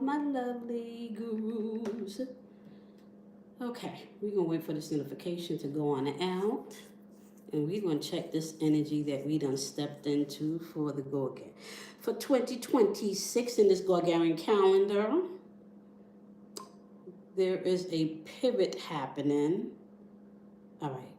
my lovely gurus. Okay, we're going to wait for this notification to go on out. And we're going to check this energy that we done stepped into for the Gorgon. For 2026 in this Gorgarian calendar, there is a pivot happening. All right.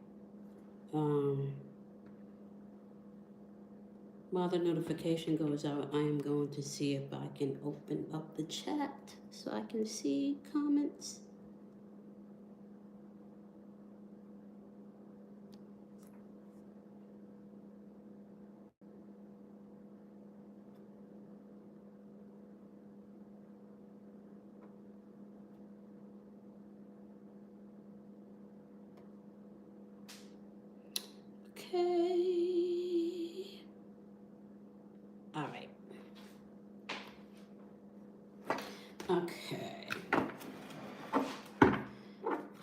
While the notification goes out, I am going to see if I can open up the chat so I can see comments. Okay. All right. Okay.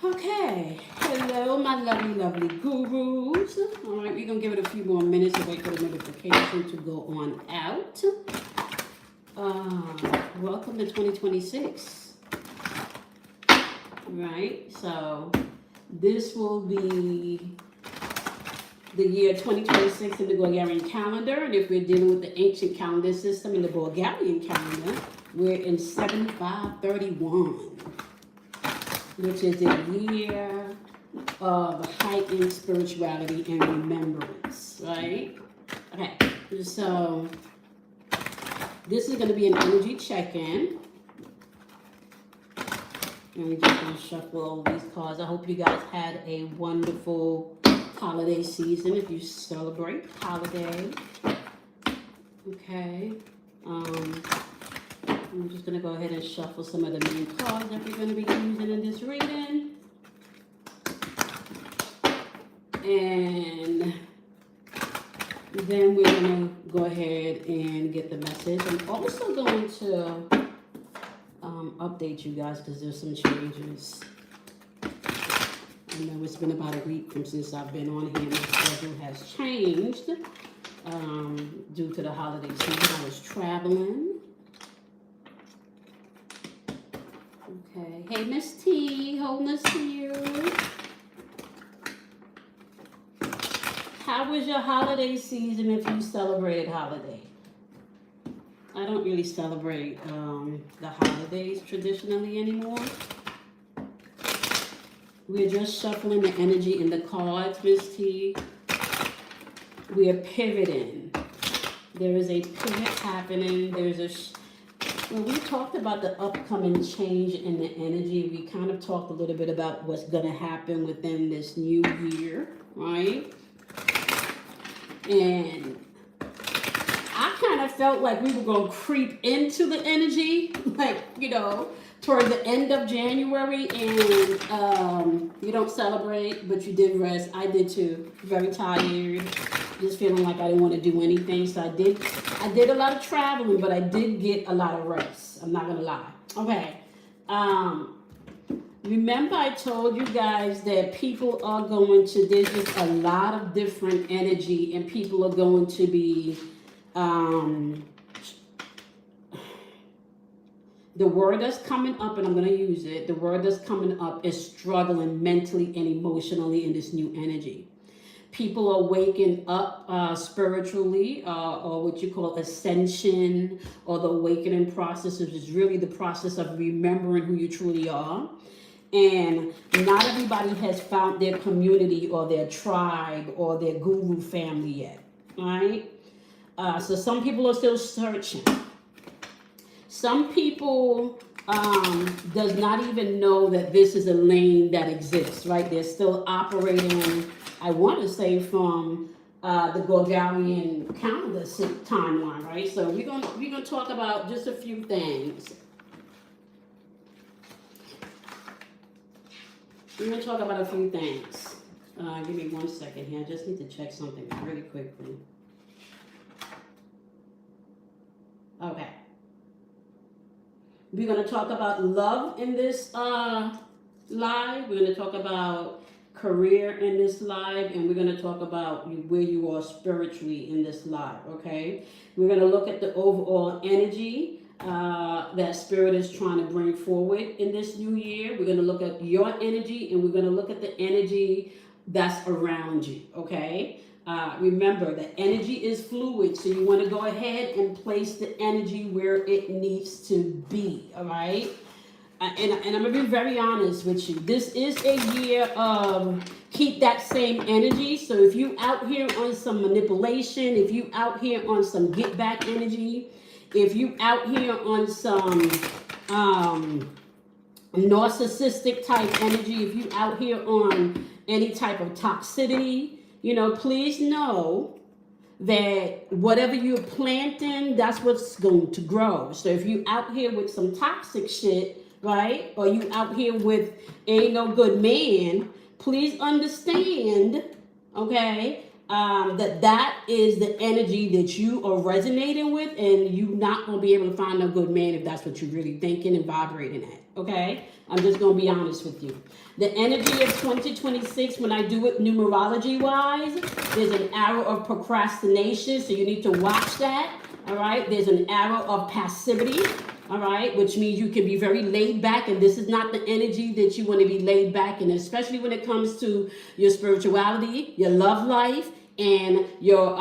Okay. Hello, my lovely, lovely gurus. All right, we're going to give it a few more minutes to wait for the notification to go on out. Welcome to 2026. Right? So, this will be the year 2026 in the Bulgarian calendar. And if we're dealing with the ancient calendar system in the Bulgarian calendar, we're in 7531, which is a year of heightened spirituality and remembrance, right? Okay, so this is going to be an energy check-in. And we're just going to shuffle all these cards. I hope you guys had a wonderful holiday season if you celebrate holiday. Okay. I'm just going to go ahead and shuffle some of the main cards that we're going to be using in this reading. And then we're going to go ahead and get the message. I'm also going to update you guys because there's some changes. I know it's been about a week since I've been on here. My schedule has changed due to the holiday season. I was traveling. Okay. Hey, Miss T, wholeness to you. How was your holiday season if you celebrated holiday? I don't really celebrate the holidays traditionally anymore. We're just shuffling the energy in the cards, Miss T. We are pivoting. There is a pivot happening. When we talked about the upcoming change in the energy, we kind of talked a little bit about what's going to happen within this new year, right? And I kind of felt like we were going to creep into the energy, like, toward the end of January, and you don't celebrate, but you did rest. I did too. Very tired, just feeling like I didn't want to do anything. So I did a lot of traveling, but I did get a lot of rest. I'm not gonna lie. Okay. Remember I told you guys that people are going to, there's just a lot of different energy, and people are going to be, the word that's coming up, and I'm going to use it, the word that's coming up is struggling mentally and emotionally in this new energy. People are waking up spiritually, or what you call ascension, or the awakening process, which is really the process of remembering who you truly are. And not everybody has found their community or their tribe or their guru family yet, right? So some people are still searching. Some people does not even know that this is a lane that exists, right? They're still operating, I want to say, from the Bulgarian calendar timeline, right? So we're gonna talk about just a few things. We're going to talk about a few things. Give me 1 second here. I just need to check something really quickly. Okay. We're going to talk about love in this live. We're going to talk about career in this live. And we're going to talk about where you are spiritually in this live, okay? We're going to look at the overall energy that Spirit is trying to bring forward in this new year. We're going to look at your energy, and we're going to look at the energy that's around you, okay? Remember that energy is fluid, so you want to go ahead and place the energy where it needs to be, all right? And I'm going to be very honest with you. This is a year of keep that same energy. So if you out here on some manipulation, if you out here on some get back energy, if you out here on some narcissistic type energy, if you out here on any type of toxicity, you know, please know that whatever you're planting, that's what's going to grow. So if you out here with some toxic shit, right, or you out here with ain't no good man, please understand, okay, that is the energy that you are resonating with, and you're not going to be able to find a good man if that's what you're really thinking and vibrating at, okay? I'm just going to be honest with you. The energy of 2026, when I do it numerology-wise, there's an arrow of procrastination, so you need to watch that, all right? There's an arrow of passivity, all right, which means you can be very laid back, and this is not the energy that you want to be laid back in, especially when it comes to your spirituality, your love life, and your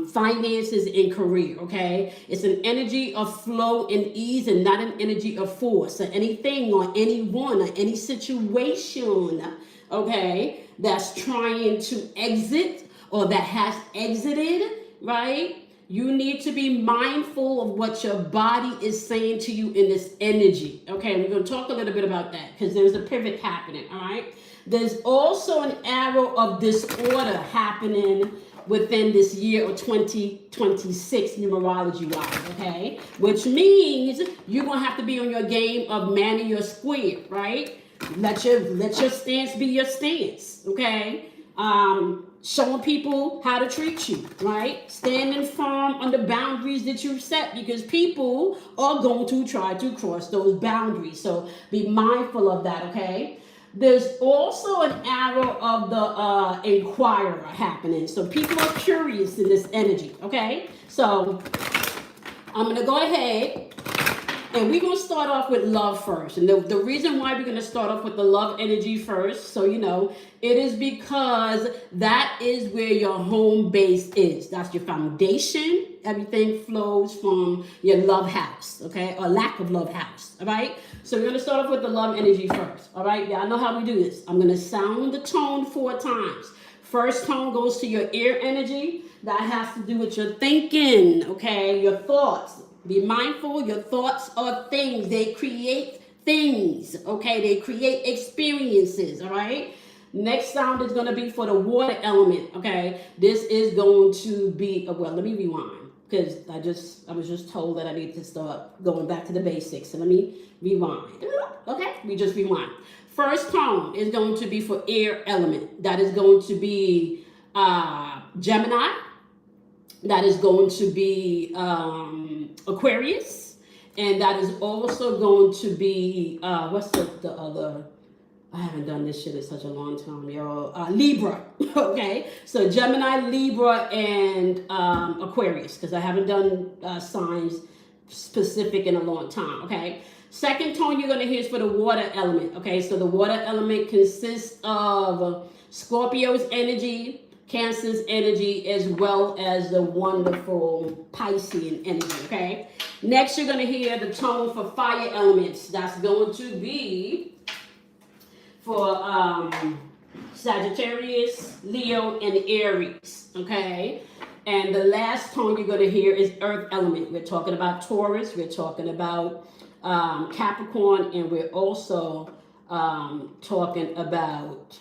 finances and career, okay? It's an energy of flow and ease and not an energy of force. So anything or anyone or any situation, okay, that's trying to exit or that has exited, right? You need to be mindful of what your body is saying to you in this energy. Okay, we're going to talk a little bit about that because there's a pivot happening, all right? There's also an arrow of disorder happening within this year of 2026 numerology-wise, okay? Which means you're going to have to be on your game of manning your square, right? Let your stance be your stance, okay? Showing people how to treat you, right? Standing firm on the boundaries that you've set, because people are going to try to cross those boundaries. So be mindful of that, okay? There's also an arrow of the inquirer happening. So people are curious in this energy, okay? So I'm going to go ahead and we're going to start off with love first. And the reason why we're going to start off with the love energy first, so you know, it is because that is where your home base is. That's your foundation. Everything flows from your love house, okay? Or lack of love house, all right? So we're going to start off with the love energy first, all right? Yeah, I know how we do this. I'm going to sound the tone 4 times. First tone goes to your ear energy. That has to do with your thinking, okay? Your thoughts. Be mindful, your thoughts are things. They create things, okay? They create experiences, all right? Next sound is going to be for the water element, okay? This is going to be, well, let me rewind, because I was just told that I need to start going back to the basics. So let me rewind, okay? We just rewind. First tone is going to be for air element. That is going to be Gemini. That is going to be Aquarius, and that is also going to be what's the other? I haven't done this shit in such a long time, y'all. Libra, okay? So Gemini, Libra, and Aquarius, because I haven't done signs specific in a long time, okay? Second tone you're going to hear is for the water element, okay? So the water element consists of Scorpio's energy, Cancer's energy, as well as the wonderful Piscean energy, okay? Next, you're going to hear the tone for fire elements. That's going to be for Sagittarius, Leo, and Aries, okay? And the last tone you're going to hear is earth element. We're talking about Taurus, we're talking about Capricorn, and we're also talking about,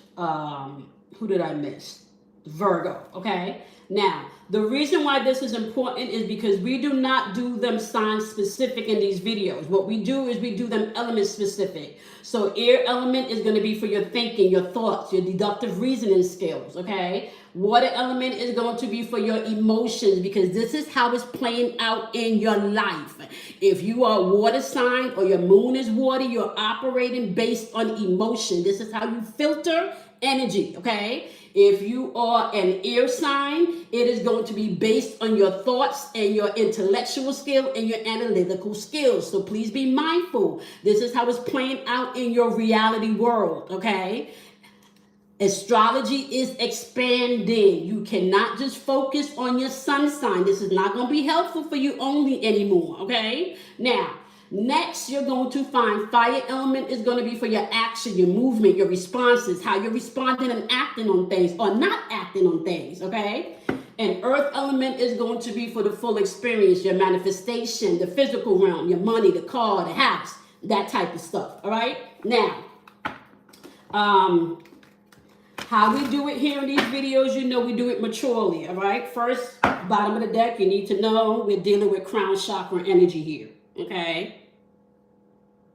who did I miss? Virgo, okay? Now, the reason why this is important is because we do not do them sign specific in these videos. What we do is we do them element specific. So air element is going to be for your thinking, your thoughts, your deductive reasoning skills, okay? Water element is going to be for your emotions, because this is how it's playing out in your life. If you are a water sign or your moon is water, you're operating based on emotion. This is how you filter energy, okay? If you are an air sign, it is going to be based on your thoughts and your intellectual skill and your analytical skills. So please be mindful. This is how it's playing out in your reality world, okay? Astrology is expanding. You cannot just focus on your sun sign. This is not going to be helpful for you only anymore, okay? Now, next, you're going to find fire element is going to be for your action, your movement, your responses, how you're responding and acting on things or not acting on things, okay? And earth element is going to be for the full experience, your manifestation, the physical realm, your money, the car, the house, that type of stuff, all right? Now, how we do it here in these videos, you know we do it maturely, all right? First, bottom of the deck, you need to know we're dealing with crown chakra energy here, okay?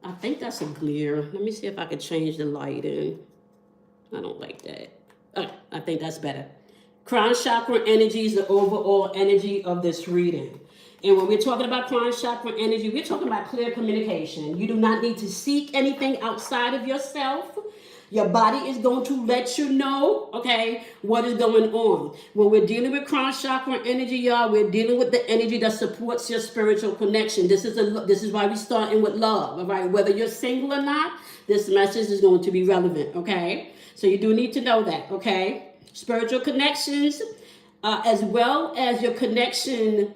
I think that's a glare. Let me see if I can change the lighting. I don't like that. Okay, I think that's better. Crown chakra energy is the overall energy of this reading. And when we're talking about crown chakra energy, we're talking about clear communication. You do not need to seek anything outside of yourself. Your body is going to let you know, okay, what is going on. When we're dealing with crown chakra energy, y'all, we're dealing with the energy that supports your spiritual connection. This is why we're starting with love, all right? Whether you're single or not, this message is going to be relevant, okay? So you do need to know that, okay? Spiritual connections, as well as your connection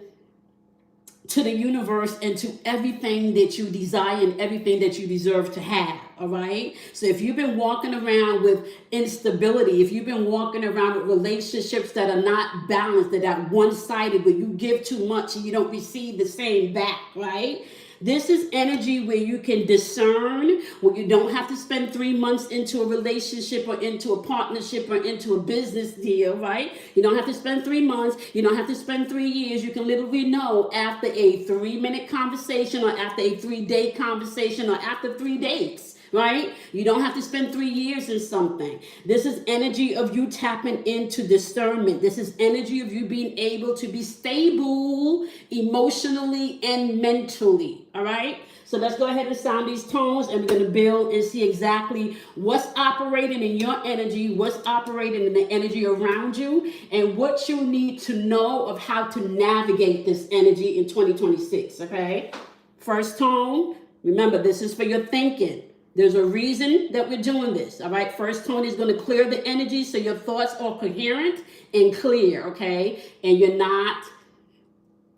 to the universe and to everything that you desire and everything that you deserve to have, all right? So if you've been walking around with instability, if you've been walking around with relationships that are not balanced, that are one-sided, where you give too much and you don't receive the same back, right? This is energy where you can discern, where you don't have to spend 3 months into a relationship or into a partnership or into a business deal, right? You don't have to spend 3 months. You don't have to spend 3 years. You can literally know after a 3-minute conversation or after a 3-day conversation or after 3 dates, right? You don't have to spend 3 years in something. This is energy of you tapping into discernment. This is energy of you being able to be stable emotionally and mentally, all right? So let's go ahead and sound these tones, and we're going to build and see exactly what's operating in your energy, what's operating in the energy around you, and what you need to know of how to navigate this energy in 2026, okay? First tone, remember, this is for your thinking. There's a reason that we're doing this, all right? First tone is going to clear the energy so your thoughts are coherent and clear, okay? And you're not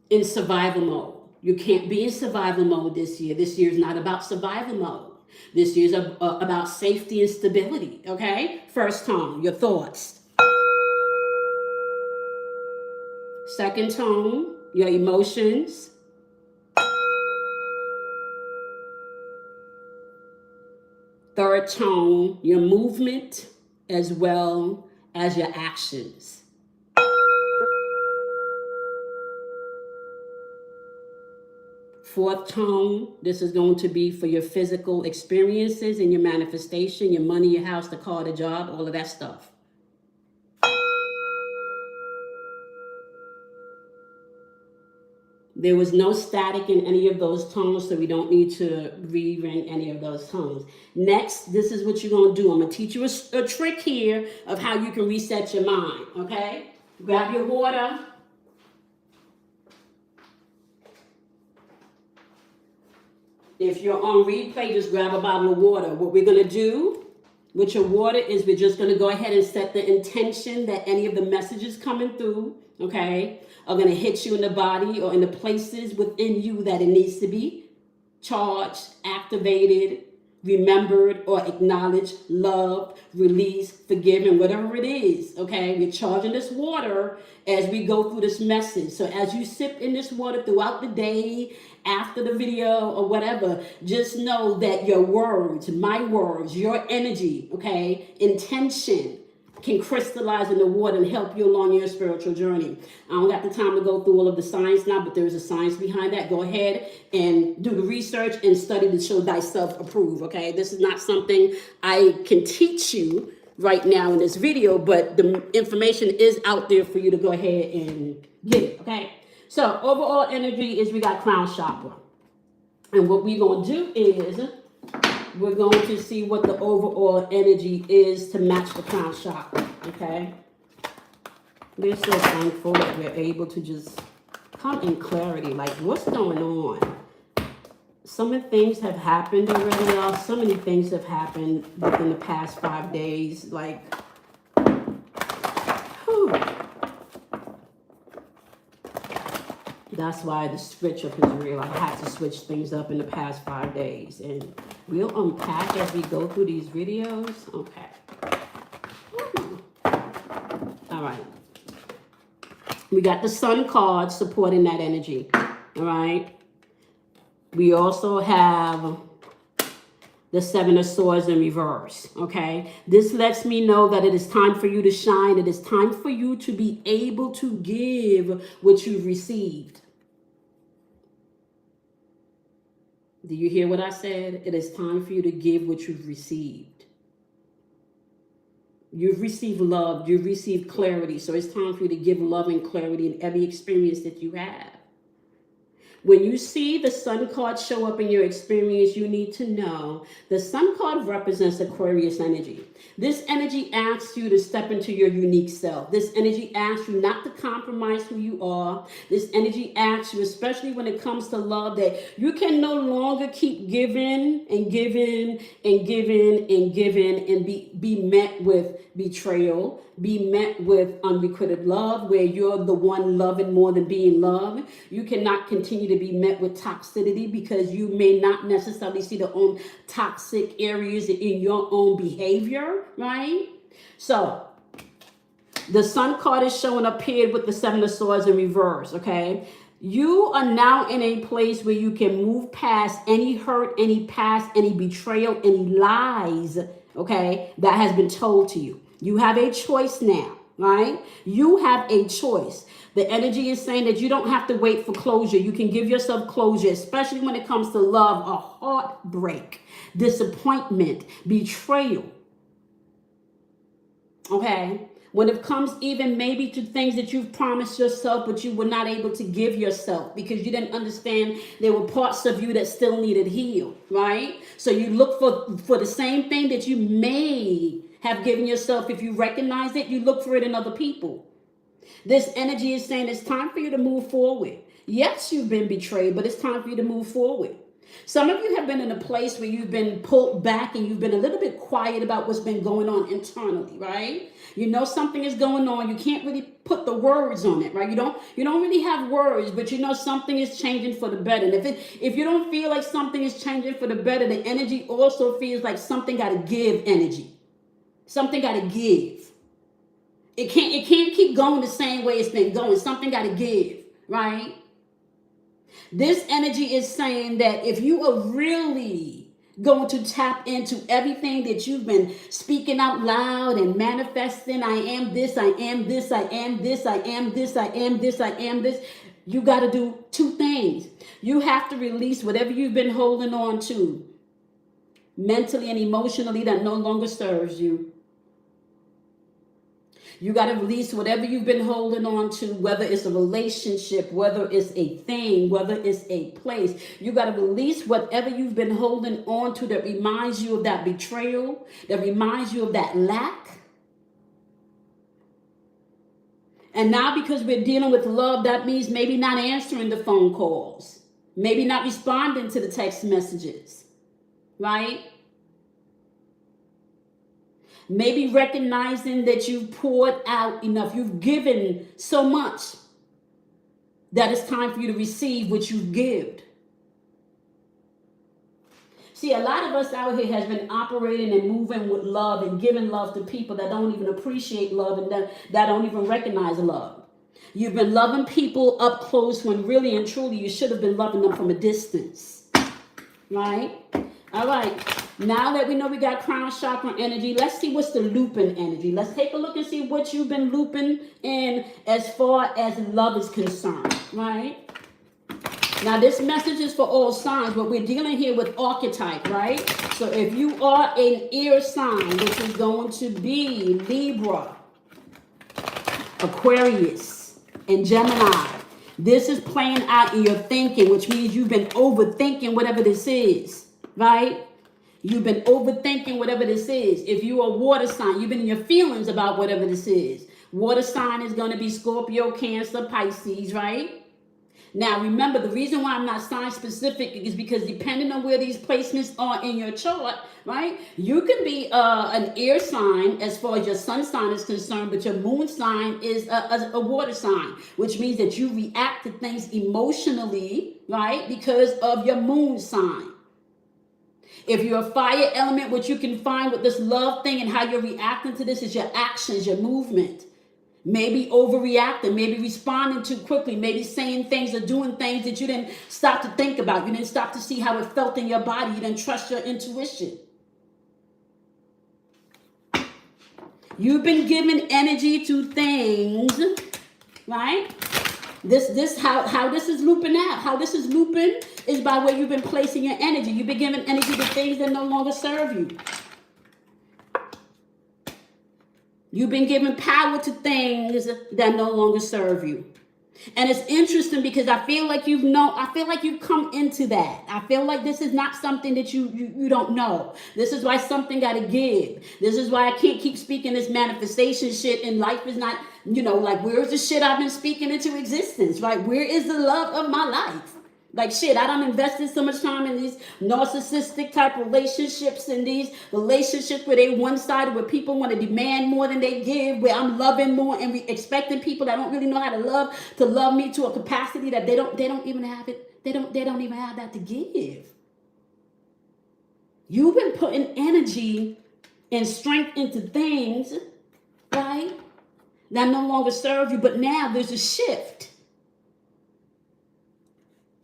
in survival mode. You can't be in survival mode this year. This year is not about survival mode. This year is about safety and stability, okay? First tone, your thoughts. Second tone, your emotions. Third tone, your movement as well as your actions. Fourth tone, this is going to be for your physical experiences and your manifestation, your money, your house, the car, the job, all of that stuff. There was no static in any of those tones, so we don't need to re-ring any of those tones. Next, this is what you're going to do. I'm going to teach you a trick here of how you can reset your mind, okay? Grab your water. If you're on replay, just grab a bottle of water. What we're going to do with your water is we're just going to go ahead and set the intention that any of the messages coming through, okay, are going to hit you in the body or in the places within you that it needs to be charged, activated, remembered, or acknowledged, loved, released, forgiven, whatever it is, okay? We're charging this water as we go through this message. So as you sip in this water throughout the day, after the video or whatever, just know that your words, my words, your energy, okay, intention can crystallize in the water and help you along your spiritual journey. I don't got the time to go through all of the science now, but there's a science behind that. Go ahead and do the research and study to show thyself approve, okay? This is not something I can teach you, right now in this video, but the information is out there for you to go ahead and get it, okay? So overall energy is we got crown chakra. And what we're going to do is we're going to see what the overall energy is to match the crown chakra, okay? We're so thankful that we're able to just come in clarity, like what's going on? So many things have happened already, y'all. So many things have happened within the past 5 days. Like, whew. That's why the switch up is real. I had to switch things up in the past 5 days. And we'll unpack as we go through these videos. Okay. All right. We got the Sun card supporting that energy. All right. We also have the Seven of Swords in reverse, okay? This lets me know that it is time for you to shine. It is time for you to be able to give what you've received. Do you hear what I said? It is time for you to give what you've received. You've received love. You've received clarity. So it's time for you to give love and clarity in every experience that you have. When you see the Sun card show up in your experience, you need to know the Sun card represents Aquarius energy. This energy asks you to step into your unique self. This energy asks you not to compromise who you are. This energy asks you, especially when it comes to love, that you can no longer keep giving and giving and giving and giving and be met with betrayal, be met with unrequited love, where you're the one loving more than being loved. You cannot continue to be met with toxicity because you may not necessarily see the own toxic areas in your own behavior, right? So the Sun card is showing up here with the Seven of Swords in reverse, okay? You are now in a place where you can move past any hurt, any past, any betrayal, any lies, okay, that has been told to you. You have a choice now, right? You have a choice. The energy is saying that you don't have to wait for closure. You can give yourself closure, especially when it comes to love, a heartbreak, disappointment, betrayal. Okay? When it comes even maybe to things that you've promised yourself, but you were not able to give yourself because you didn't understand there were parts of you that still needed healed, right? So you look for the same thing that you may have given yourself. If you recognize it, you look for it in other people. This energy is saying it's time for you to move forward. Yes, you've been betrayed, but it's time for you to move forward. Some of you have been in a place where you've been pulled back and you've been a little bit quiet about what's been going on internally, right? You know something is going on. You can't really put the words on it, right? You don't really have words, but you know something is changing for the better. And if you don't feel like something is changing for the better, the energy also feels like something got to give energy. Something got to give. It can't keep going the same way it's been going. Something got to give, right? This energy is saying that if you are really going to tap into everything that you've been speaking out loud and manifesting, I am this, I am this, I am this, I am this, I am this, I am this, you got to do two things. You have to release whatever you've been holding on to mentally and emotionally that no longer serves you. You got to release whatever you've been holding on to, whether it's a relationship, whether it's a thing, whether it's a place. You got to release whatever you've been holding on to that reminds you of that betrayal, that reminds you of that lack. And now because we're dealing with love, that means maybe not answering the phone calls, maybe not responding to the text messages, right? Maybe recognizing that you've poured out enough. You've given so much that it's time for you to receive what you've given. See, a lot of us out here has been operating and moving with love and giving love to people that don't even appreciate love and that don't even recognize love. You've been loving people up close when really and truly you should have been loving them from a distance. Right? All right. Now that we know we got crown chakra energy, let's see what's the looping energy. Let's take a look and see what you've been looping in as far as love is concerned, right? Now, this message is for all signs, but we're dealing here with archetype, right? So if you are an air sign, which is going to be Libra, Aquarius, and Gemini, this is playing out in your thinking, which means you've been overthinking whatever this is, right? You've been overthinking whatever this is. If you are a water sign, you've been in your feelings about whatever this is. Water sign is going to be Scorpio, Cancer, Pisces, right? Now, remember, the reason why I'm not sign specific is because depending on where these placements are in your chart, right, you can be an air sign as far as your sun sign is concerned, but your moon sign is a water sign, which means that you react to things emotionally, right, because of your moon sign. If you're a fire element, what you can find with this love thing and how you're reacting to this is your actions, your movement. Maybe overreacting, maybe responding too quickly, maybe saying things or doing things that you didn't stop to think about. You didn't stop to see how it felt in your body. You didn't trust your intuition. You've been giving energy to things, right? This how this is looping out. How this is looping is by where you've been placing your energy. You've been giving energy to things that no longer serve you. You've been giving power to things that no longer serve you. And it's interesting because I feel like you've come into that. I feel like this is not something that you don't know. This is why something got to give. This is why I can't keep speaking this manifestation shit, and life is not, like, where's the shit I've been speaking into existence, right? Where is the love of my life? Like, shit, I done invested so much time in these narcissistic type relationships and these relationships where they one-sided, where people want to demand more than they give, where I'm loving more and expecting people that don't really know how to love me to a capacity that they don't even have it. They don't even have that to give. You've been putting energy and strength into things, right, that no longer serve you, but now there's a shift.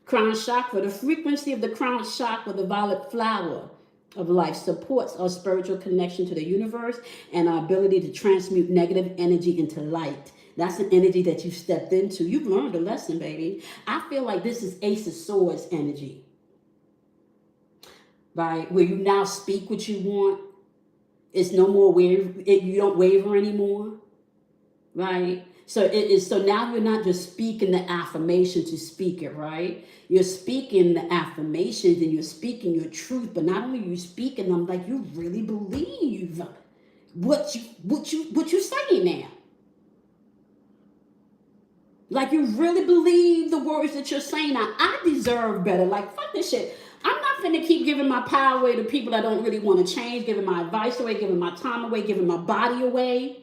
Crown chakra, the frequency of the crown chakra, the violet flower of life, supports our spiritual connection to the universe and our ability to transmute negative energy into light. That's an energy that you stepped into. You've learned a lesson, baby. I feel like this is Ace of Swords energy, right? Where you now speak what you want. It's no more you don't waver anymore, right? So now you're not just speaking the affirmation to speak it, right? You're speaking the affirmations and you're speaking your truth, but not only are you speaking them, like, you really believe what you're saying now. Like, you really believe the words that you're saying. Now, I deserve better. Like, fuck this shit. I'm not finna keep giving my power away to people that don't really want to change, giving my advice away, giving my time away, giving my body away.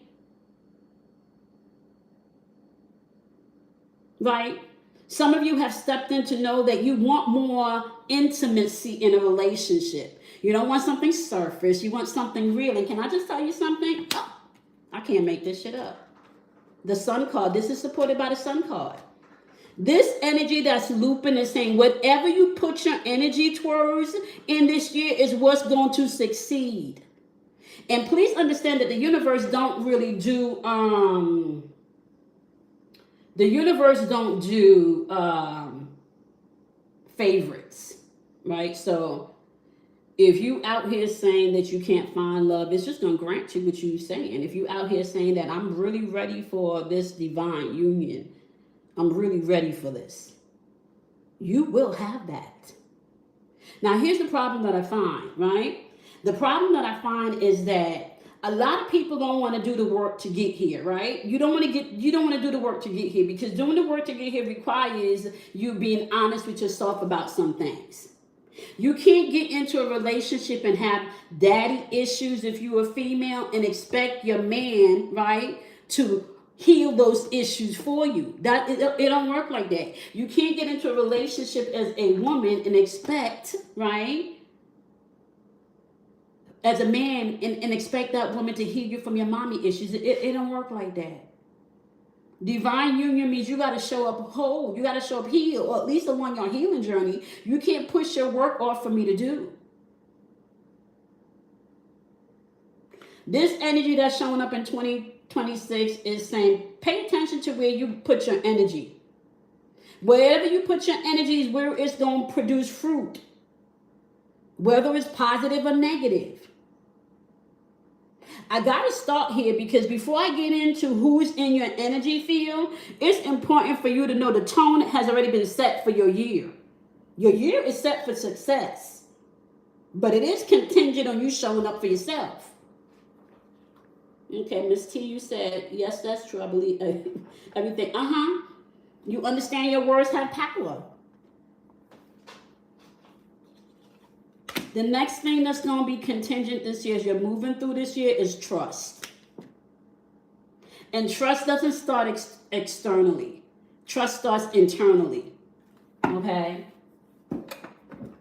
Right? Some of you have stepped in to know that you want more intimacy in a relationship. You don't want something surface. You want something real. And can I just tell you something? Oh, I can't make this shit up. The Sun card. This is supported by the Sun card. This energy that's looping is saying whatever you put your energy towards in this year is what's going to succeed. And please understand that the universe don't really do favorites, right? So if you out here saying that you can't find love, it's just going to grant you what you're saying. If you out here saying that I'm really ready for this divine union, I'm really ready for this, you will have that. Now, here's the problem that I find, right? The problem that I find is that a lot of people don't want to do the work to get here, right? You don't want to do the work to get here, because doing the work to get here requires you being honest with yourself about some things. You can't get into a relationship and have daddy issues if you're a female and expect your man, right, to heal those issues for you. It don't work like that. You can't get into a relationship as a woman and expect, right, as a man, and expect that woman to heal you from your mommy issues. It don't work like that. Divine union means you got to show up whole. You got to show up healed, or at least along your healing journey. You can't push your work off for me to do. This energy that's showing up in 2026 is saying, pay attention to where you put your energy. Wherever you put your energy is where it's going to produce fruit, whether it's positive or negative. I got to start here because before I get into who's in your energy field, it's important for you to know the tone has already been set for your year. Your year is set for success, but it is contingent on you showing up for yourself. Okay, Miss T, you said, yes, that's true. I believe everything. You understand your words have power. The next thing that's going to be contingent this year as you're moving through this year is trust. And trust doesn't start externally. Trust starts internally. Okay?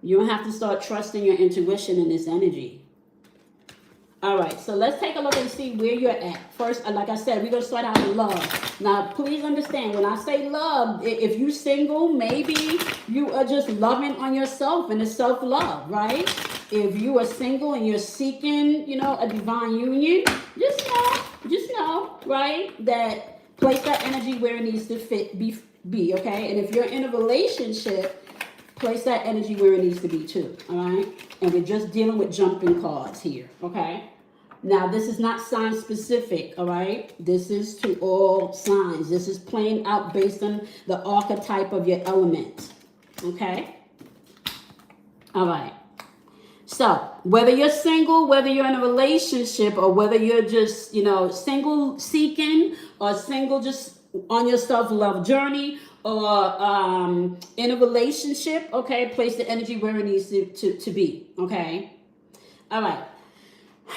You don't have to start trusting your intuition in this energy. All right, so let's take a look and see where you're at. First, like I said, we're going to start out with love. Now, please understand, when I say love, if you're single, maybe you are just loving on yourself and it's self-love, right? If you are single and you're seeking, a divine union, just know, right, that place that energy where it needs to be, okay? And if you're in a relationship, place that energy where it needs to be too, all right? And we're just dealing with jumping cards here, okay? Now, this is not sign specific, all right? This is to all signs. This is playing out based on the archetype of your element, okay? All right. So, whether you're single, whether you're in a relationship, or whether you're just, single seeking or single just on your self-love journey, or in a relationship, okay, place the energy where it needs to be, okay? All right.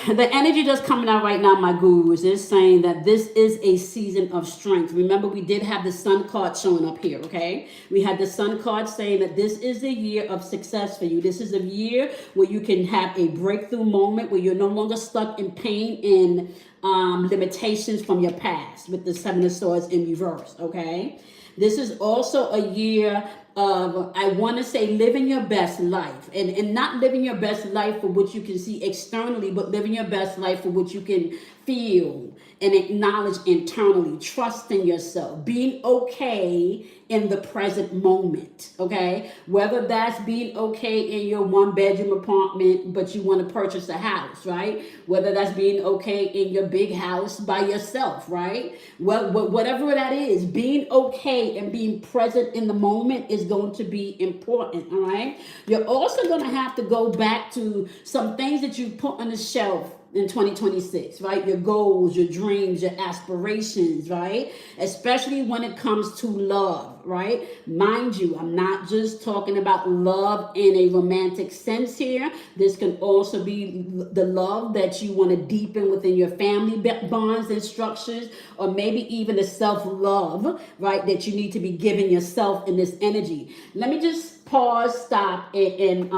The energy that's coming out right now, my gurus, is saying that this is a season of strength. Remember, we did have the sun card showing up here, okay? We had the sun card saying that this is a year of success for you. This is a year where you can have a breakthrough moment where you're no longer stuck in pain and limitations from your past with the Seven of Swords in reverse, okay? This is also a year of, I want to say, living your best life. And not living your best life for what you can see externally, but living your best life for what you can feel and acknowledge internally. Trusting yourself. Being okay in the present moment, okay? Whether that's being okay in your one-bedroom apartment, but you want to purchase a house, right? Whether that's being okay in your big house by yourself, right? Well, whatever that is, being okay and being present in the moment is going to be important, all right? You're also going to have to go back to some things that you put on the shelf in 2026, right? Your goals, your dreams, your aspirations, right? Especially when it comes to love, right? Mind you, I'm not just talking about love in a romantic sense here. This can also be the love that you want to deepen within your family bonds and structures, or maybe even the self-love, right, that you need to be giving yourself in this energy. Let me just pause, stop, and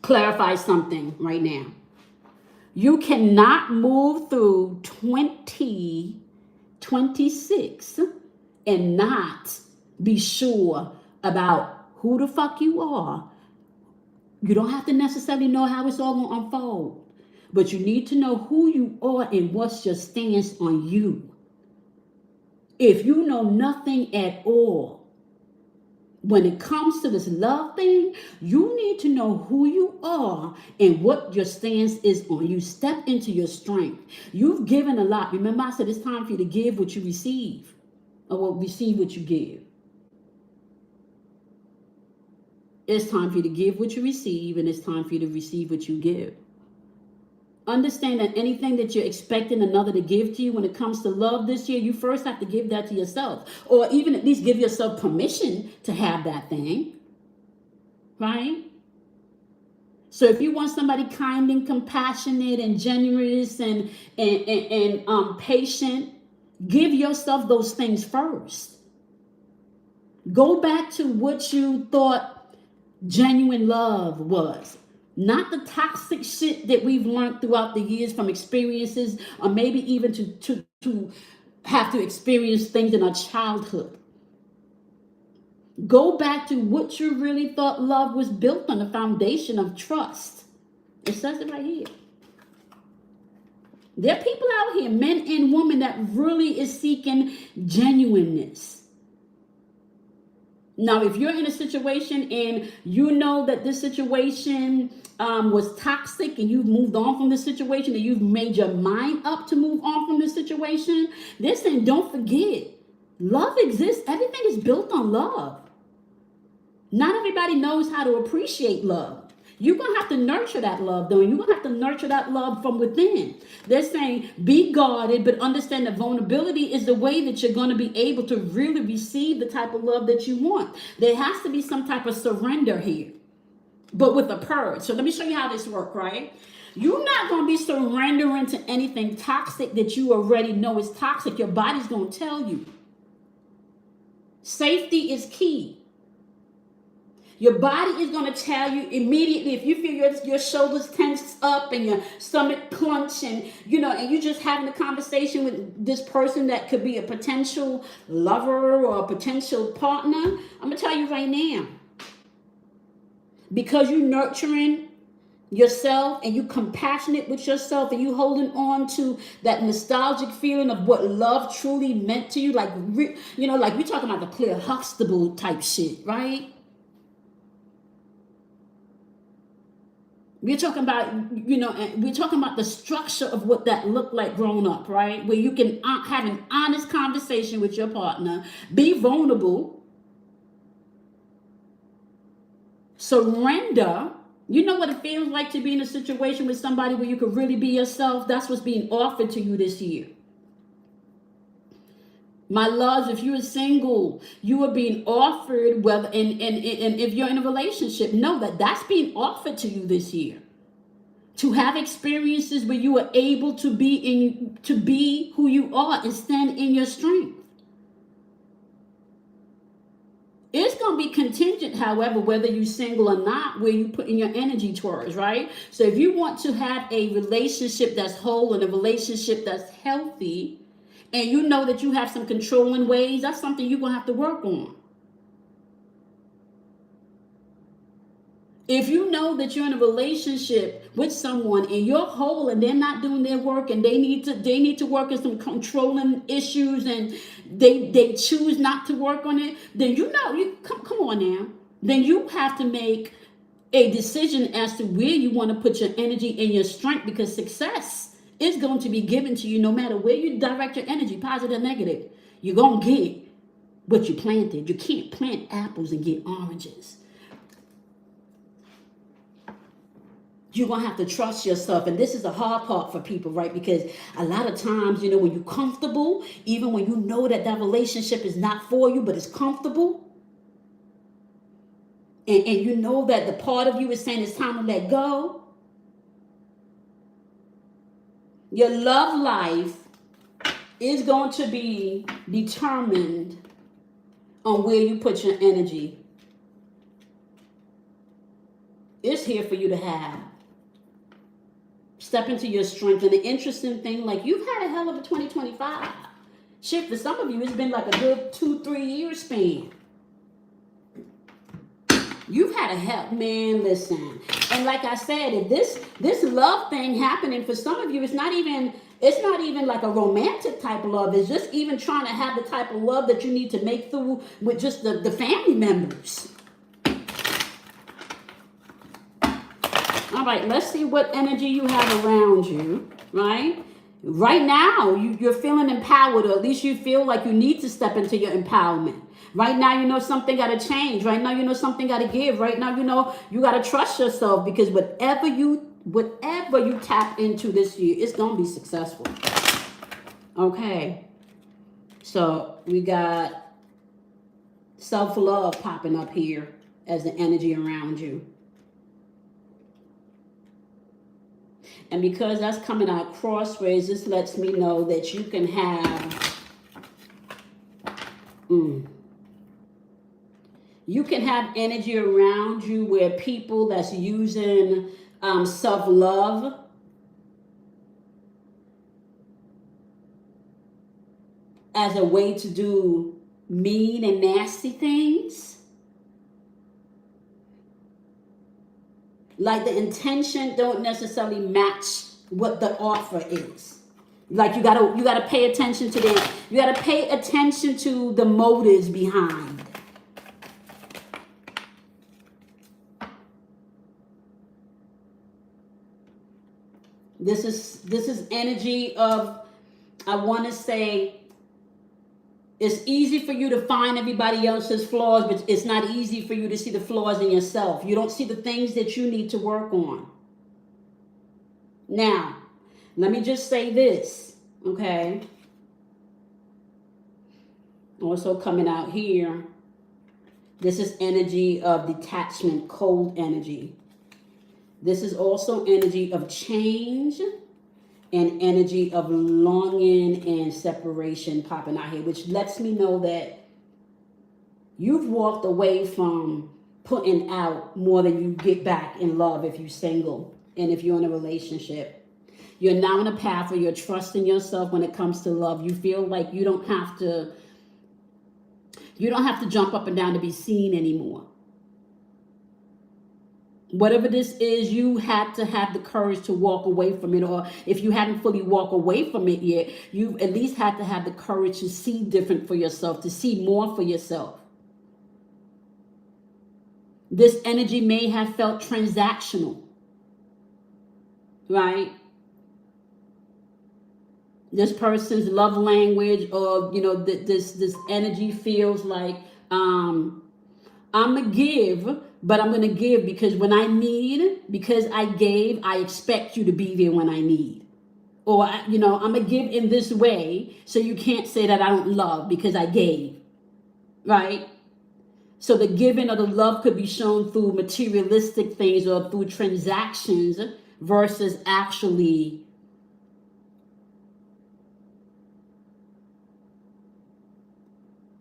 clarify something right now. You cannot move through 2026 and not be sure about who the fuck you are. You don't have to necessarily know how it's all going to unfold, but you need to know who you are and what's your stance on you. If you know nothing at all, when it comes to this love thing, you need to know who you are and what your stance is on. You step into your strength. You've given a lot. Remember, I said it's time for you to give what you receive, or receive what you give. It's time for you to give what you receive, and it's time for you to receive what you give. Understand that anything that you're expecting another to give to you when it comes to love this year, you first have to give that to yourself, or even at least give yourself permission to have that thing, right? So if you want somebody kind and compassionate and generous and patient, give yourself those things first. Go back to what you thought genuine love was. Not the toxic shit that we've learned throughout the years from experiences, or maybe even to have to experience things in our childhood. Go back to what you really thought love was built on, the foundation of trust. It says it right here. There are people out here, men and women, that really is seeking genuineness. Now, if you're in a situation and you know that this situation was toxic and you've moved on from the situation and you've made your mind up to move on from the situation, this thing, don't forget, love exists. Everything is built on love. Not everybody knows how to appreciate love. You're going to have to nurture that love, though. And you're going to have to nurture that love from within. They're saying, be guarded, but understand that vulnerability is the way that you're going to be able to really receive the type of love that you want. There has to be some type of surrender here, but with a purge. So let me show you how this works, right? You're not going to be surrendering to anything toxic that you already know is toxic. Your body's going to tell you. Safety is key. Your body is going to tell you immediately if you feel your shoulders tense up and your stomach clench and, and you're just having a conversation with this person that could be a potential lover or a potential partner. I'm going to tell you right now, because you're nurturing yourself and you compassionate with yourself and you holding on to that nostalgic feeling of what love truly meant to you, like we're talking about the Claire Huxtable type shit, right? We're talking about, we're talking about the structure of what that looked like growing up, right? Where you can have an honest conversation with your partner, be vulnerable, surrender. You know what it feels like to be in a situation with somebody where you could really be yourself? That's what's being offered to you this year. My loves, if you're single, you are being offered, whether and if you're in a relationship, know that that's being offered to you this year. To have experiences where you are able to be who you are and stand in your strength. It's going to be contingent, however, whether you're single or not, where you put in your energy towards, right? So if you want to have a relationship that's whole and a relationship that's healthy, and you know that you have some controlling ways, that's something you're going to have to work on. If you know that you're in a relationship with someone and you're whole and they're not doing their work and they need to work on some controlling issues and they choose not to work on it, then you come on now. Then you have to make a decision as to where you want to put your energy and your strength, because success is going to be given to you no matter where you direct your energy, positive or negative. You're going to get what you planted. You can't plant apples and get oranges. You're going to have to trust yourself. And this is the hard part for people, right? Because a lot of times, when you're comfortable, even when you know that relationship is not for you, but it's comfortable, and you know that the part of you is saying it's time to let go, your love life is going to be determined on where you put your energy. It's here for you to have. Step into your strength. And the interesting thing, like, you've had a hell of a 2025. Shit, for some of you, it's been like a good 2-3 year span. You've had a man, listen. And like I said, if this love thing happening for some of you, it's not even like a romantic type of love. It's just even trying to have the type of love that you need to make through with just the family members. All right, let's see what energy you have around you, right? Right now, you're feeling empowered, or at least you feel like you need to step into your empowerment. Right now, you know something got to change. Right now, you know something got to give. Right now, you know you got to trust yourself, because whatever you tap into this year, it's going to be successful. Okay. So we got self-love popping up here as the energy around you. And because that's coming out crossways, this lets me know that you can have... You can have energy around you where people that's using self-love as a way to do mean and nasty things. Like the intention don't necessarily match what the offer is. Like you gotta pay attention to that. You gotta pay attention to the motives behind. This is energy of, I want to say, it's easy for you to find everybody else's flaws, but it's not easy for you to see the flaws in yourself. You don't see the things that you need to work on. Now, let me just say this, okay? Also coming out here, this is energy of detachment, cold energy. This is also energy of change and energy of longing and separation popping out here, which lets me know that you've walked away from putting out more than you get back in love if you're single and if you're in a relationship. You're now in a path where you're trusting yourself when it comes to love. You feel like you don't have to jump up and down to be seen anymore. Whatever this is, you had to have the courage to walk away from it. Or if you hadn't fully walked away from it yet, you at least had to have the courage to see different for yourself, to see more for yourself. This energy may have felt transactional, right? This person's love language, or this energy feels like I'm gonna give, but I'm gonna give because when I need, because I gave, I expect you to be there when I need. Or I'm gonna give in this way, so you can't say that I don't love because I gave, right? So the giving or the love could be shown through materialistic things or through transactions versus actually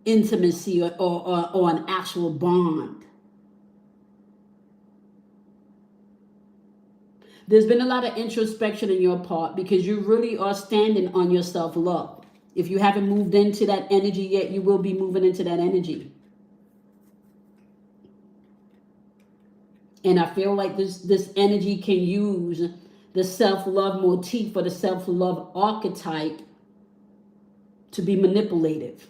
intimacy or an actual bond. There's been a lot of introspection in your part because you really are standing on your self-love. If you haven't moved into that energy yet, you will be moving into that energy. And I feel like this energy can use the self-love motif or the self-love archetype to be manipulative.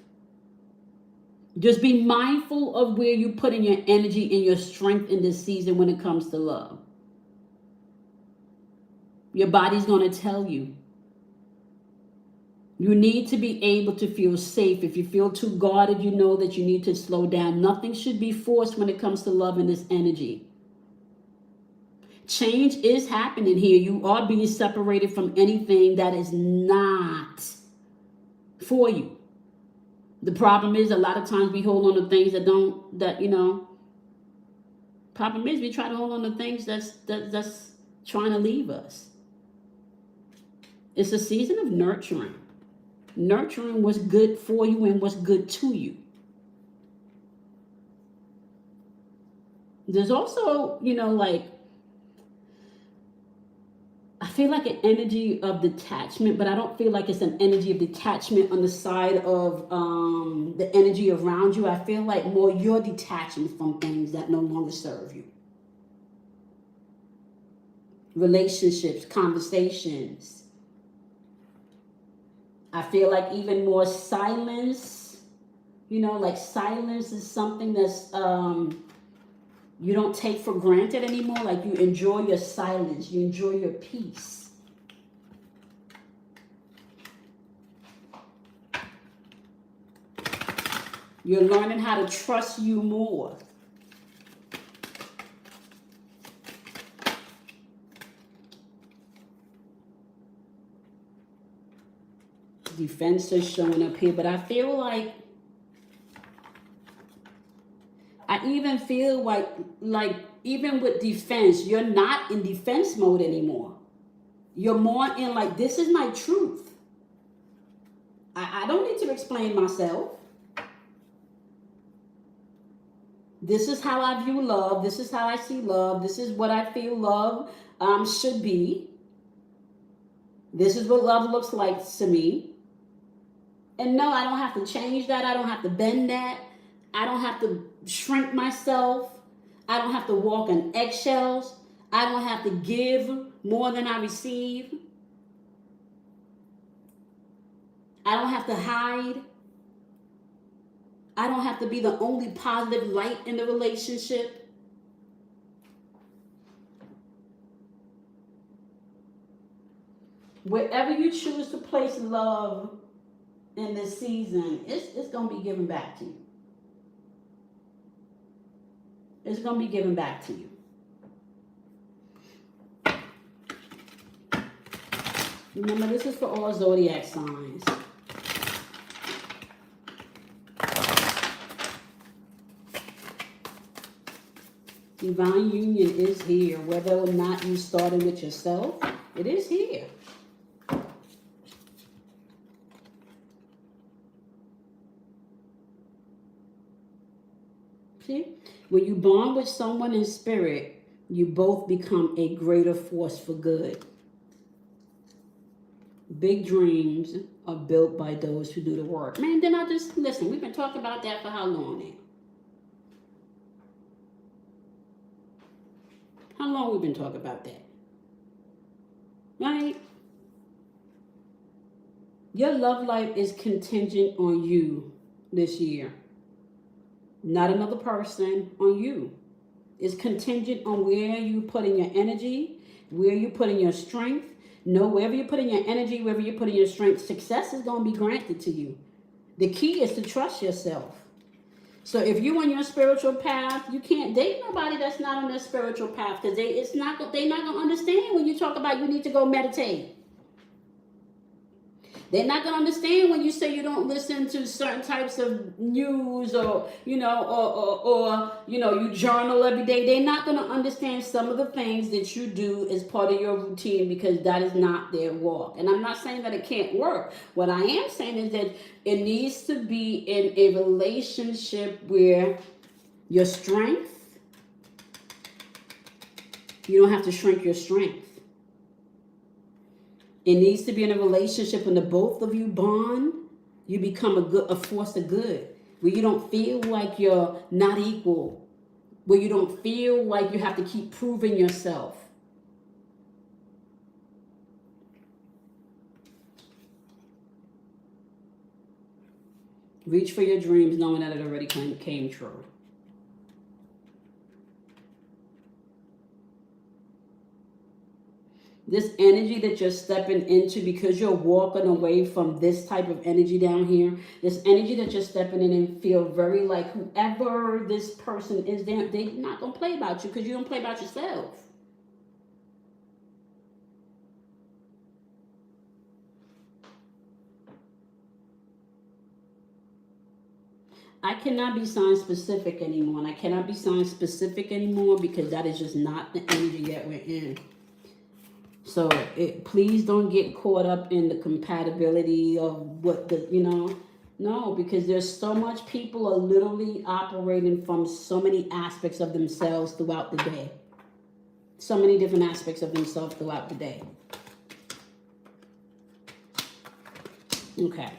Just be mindful of where you put in your energy and your strength in this season when it comes to love. Your body's going to tell you. You need to be able to feel safe. If you feel too guarded, you know that you need to slow down. Nothing should be forced when it comes to love in this energy. Change is happening here. You are being separated from anything that is not for you. The problem is a lot of times we hold on to things problem is we try to hold on to things that's trying to leave us. It's a season of nurturing. Nurturing what's good for you and what's good to you. There's also, I feel like an energy of detachment, but I don't feel like it's an energy of detachment on the side of the energy around you. I feel like more you're detaching from things that no longer serve you. Relationships, conversations. I feel like even more silence, like silence is something that's you don't take for granted anymore. Like you enjoy your silence, you enjoy your peace. You're learning how to trust you more. Defense is showing up here, but I feel like even feel like even with defense, you're not in defense mode anymore. You're more in like, this is my truth. I don't need to explain myself. This is how I view love. This is how I see love. This is what I feel love should be. This is what love looks like to me. And no, I don't have to change that. I don't have to bend that. I don't have to shrink myself. I don't have to walk on eggshells. I don't have to give more than I receive. I don't have to hide. I don't have to be the only positive light in the relationship. Wherever you choose to place love in this season, it's going to be given back to you. It's going to be given back to you. Remember, this is for all zodiac signs. Divine union is here. Whether or not you started with yourself, it is here. See? When you bond with someone in spirit, you both become a greater force for good. Big dreams are built by those who do the work. Man, then I just, listen, we've been talking about that for how long now? How long we've been talking about that? Right? Your love life is contingent on you this year. Not another person, on you. It's contingent on where you put in your energy, where you put in your strength. No, wherever you put in your energy, wherever you put in your strength, success is going to be granted to you. The key is to trust yourself. So if you're on your spiritual path, you can't date nobody that's not on their spiritual path, because they're not going to understand when you talk about you need to go meditate. They're not going to understand when you say you don't listen to certain types of news, or, you know, you journal every day. They're not going to understand some of the things that you do as part of your routine, because that is not their walk. And I'm not saying that it can't work. What I am saying is that it needs to be in a relationship where your strength, you don't have to shrink your strength. It needs to be in a relationship when the both of you bond, you become a force of good, where you don't feel like you're not equal, where you don't feel like you have to keep proving yourself. Reach for your dreams knowing that it already came true. This energy that you're stepping into, because you're walking away from this type of energy down here, this energy that you're stepping in and feel very like whoever this person is, they're not going to play about you, because you don't play about yourself. I cannot be sign specific anymore, and I cannot be sign specific anymore because that is just not the energy that we're in. So please don't get caught up in the compatibility of what the, no, because there's so much people are literally operating from so many aspects of themselves throughout the day. So many different aspects of themselves throughout the day. Okay.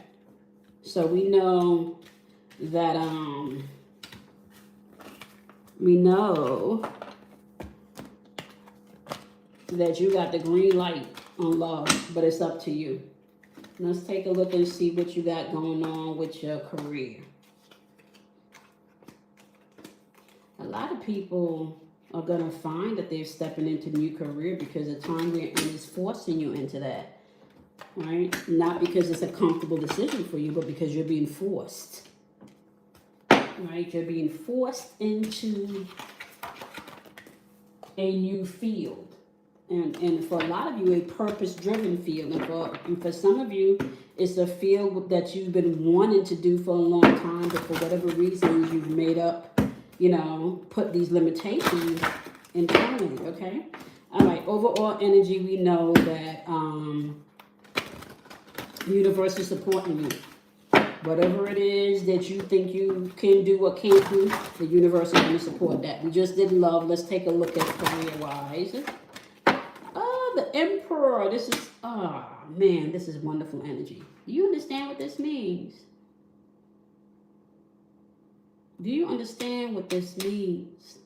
So we know that, that you got the green light on love, but it's up to you. Let's take a look and see what you got going on with your career. A lot of people are going to find that they're stepping into a new career because the time we're in is forcing you into that, right? Not because it's a comfortable decision for you, but because you're being forced, right? You're being forced into a new field. And for a lot of you, a purpose-driven field. And for some of you, it's a field that you've been wanting to do for a long time, but for whatever reasons, you've made up, put these limitations internally, okay? All right, overall energy, we know that the universe is supporting you. Whatever it is that you think you can do or can't do, the universe is going to support that. We just did love. Let's take a look at career-wise. The Emperor. This is, man, this is wonderful energy. Do you understand what this means? Do you understand what this means?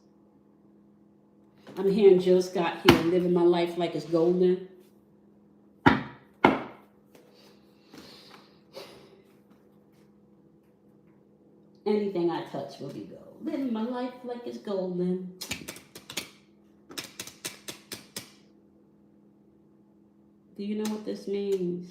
I'm hearing Jill Scott here, living my life like it's golden. Anything I touch will be gold. Living my life like it's golden. Do you know what this means?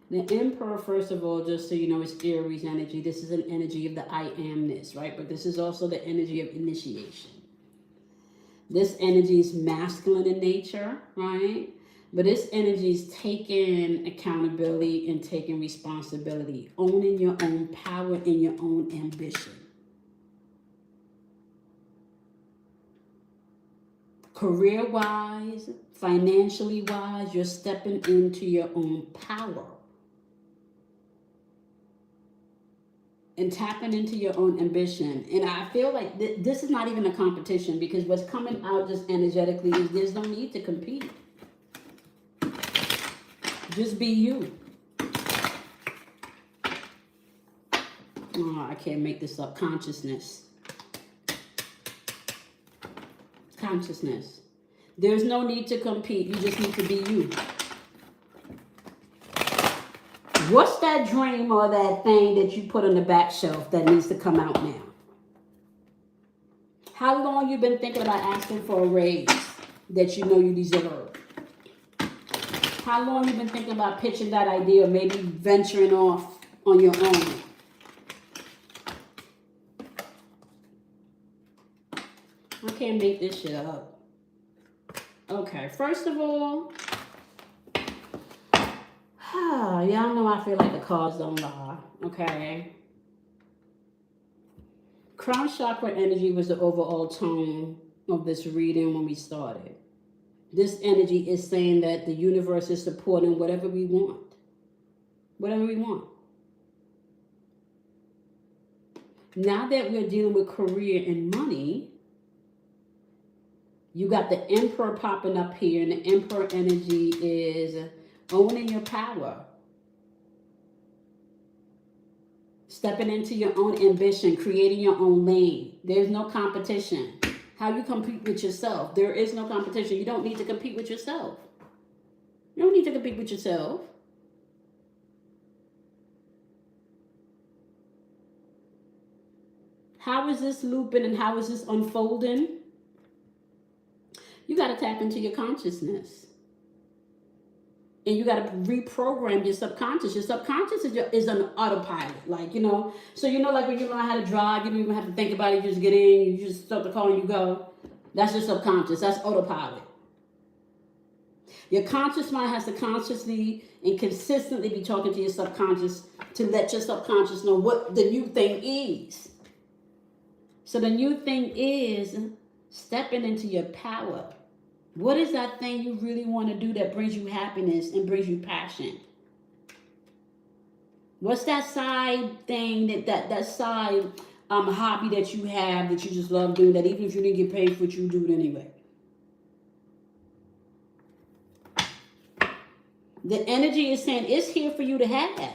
The Emperor, first of all, just so you know, is Aries energy. This is an energy of the I amness, right? But this is also the energy of initiation. This energy is masculine in nature, right? But this energy is taking accountability and taking responsibility, owning your own power and your own ambition. Career-wise, financially wise, you're stepping into your own power and tapping into your own ambition. And I feel like this is not even a competition, because what's coming out just energetically is there's no need to compete. Just be you. Oh, I can't make this up. Consciousness. Consciousness. There's no need to compete. You just need to be you. What's that dream or that thing that you put on the back shelf that needs to come out now? How long you been thinking about asking for a raise that you know you deserve? How long you been thinking about pitching that idea or maybe venturing off on your own? I can't make this shit up. Okay, first of all, y'all know I feel like the cards don't lie, okay? Crown chakra energy was the overall tone of this reading when we started. This energy is saying that the universe is supporting whatever we want. Whatever we want. Now that we're dealing with career and money, you got the Emperor popping up here, and the Emperor energy is owning your power. Stepping into your own ambition, creating your own lane. There's no competition. How you compete with yourself? There is no competition. You don't need to compete with yourself. You don't need to compete with yourself. How is this looping and how is this unfolding? You got to tap into your consciousness. And you got to reprogram your subconscious. Your subconscious is an autopilot. Like, you know, so you know, like when you learn how to drive, you don't even have to think about it. You just get in, you just start the car and you go. That's your subconscious. That's autopilot. Your conscious mind has to consciously and consistently be talking to your subconscious to let your subconscious know what the new thing is. So the new thing is stepping into your power. What is that thing you really want to do that brings you happiness and brings you passion? What's that side thing, that side hobby that you have that you just love doing, that even if you didn't get paid for it, you do it anyway? The energy is saying it's here for you to have.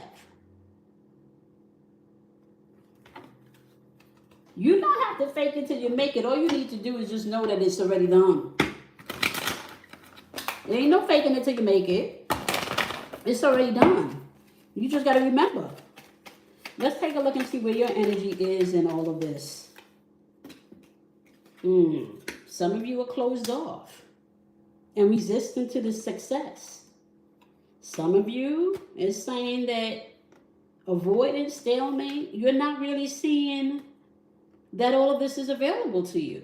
You don't have to fake it till you make it. All you need to do is just know that it's already done. There ain't no faking it till you make it. It's already done. You just got to remember. Let's take a look and see where your energy is in all of this. Some of you are closed off and resistant to the success. Some of you is saying that avoidance, stalemate, you're not really seeing that all of this is available to you.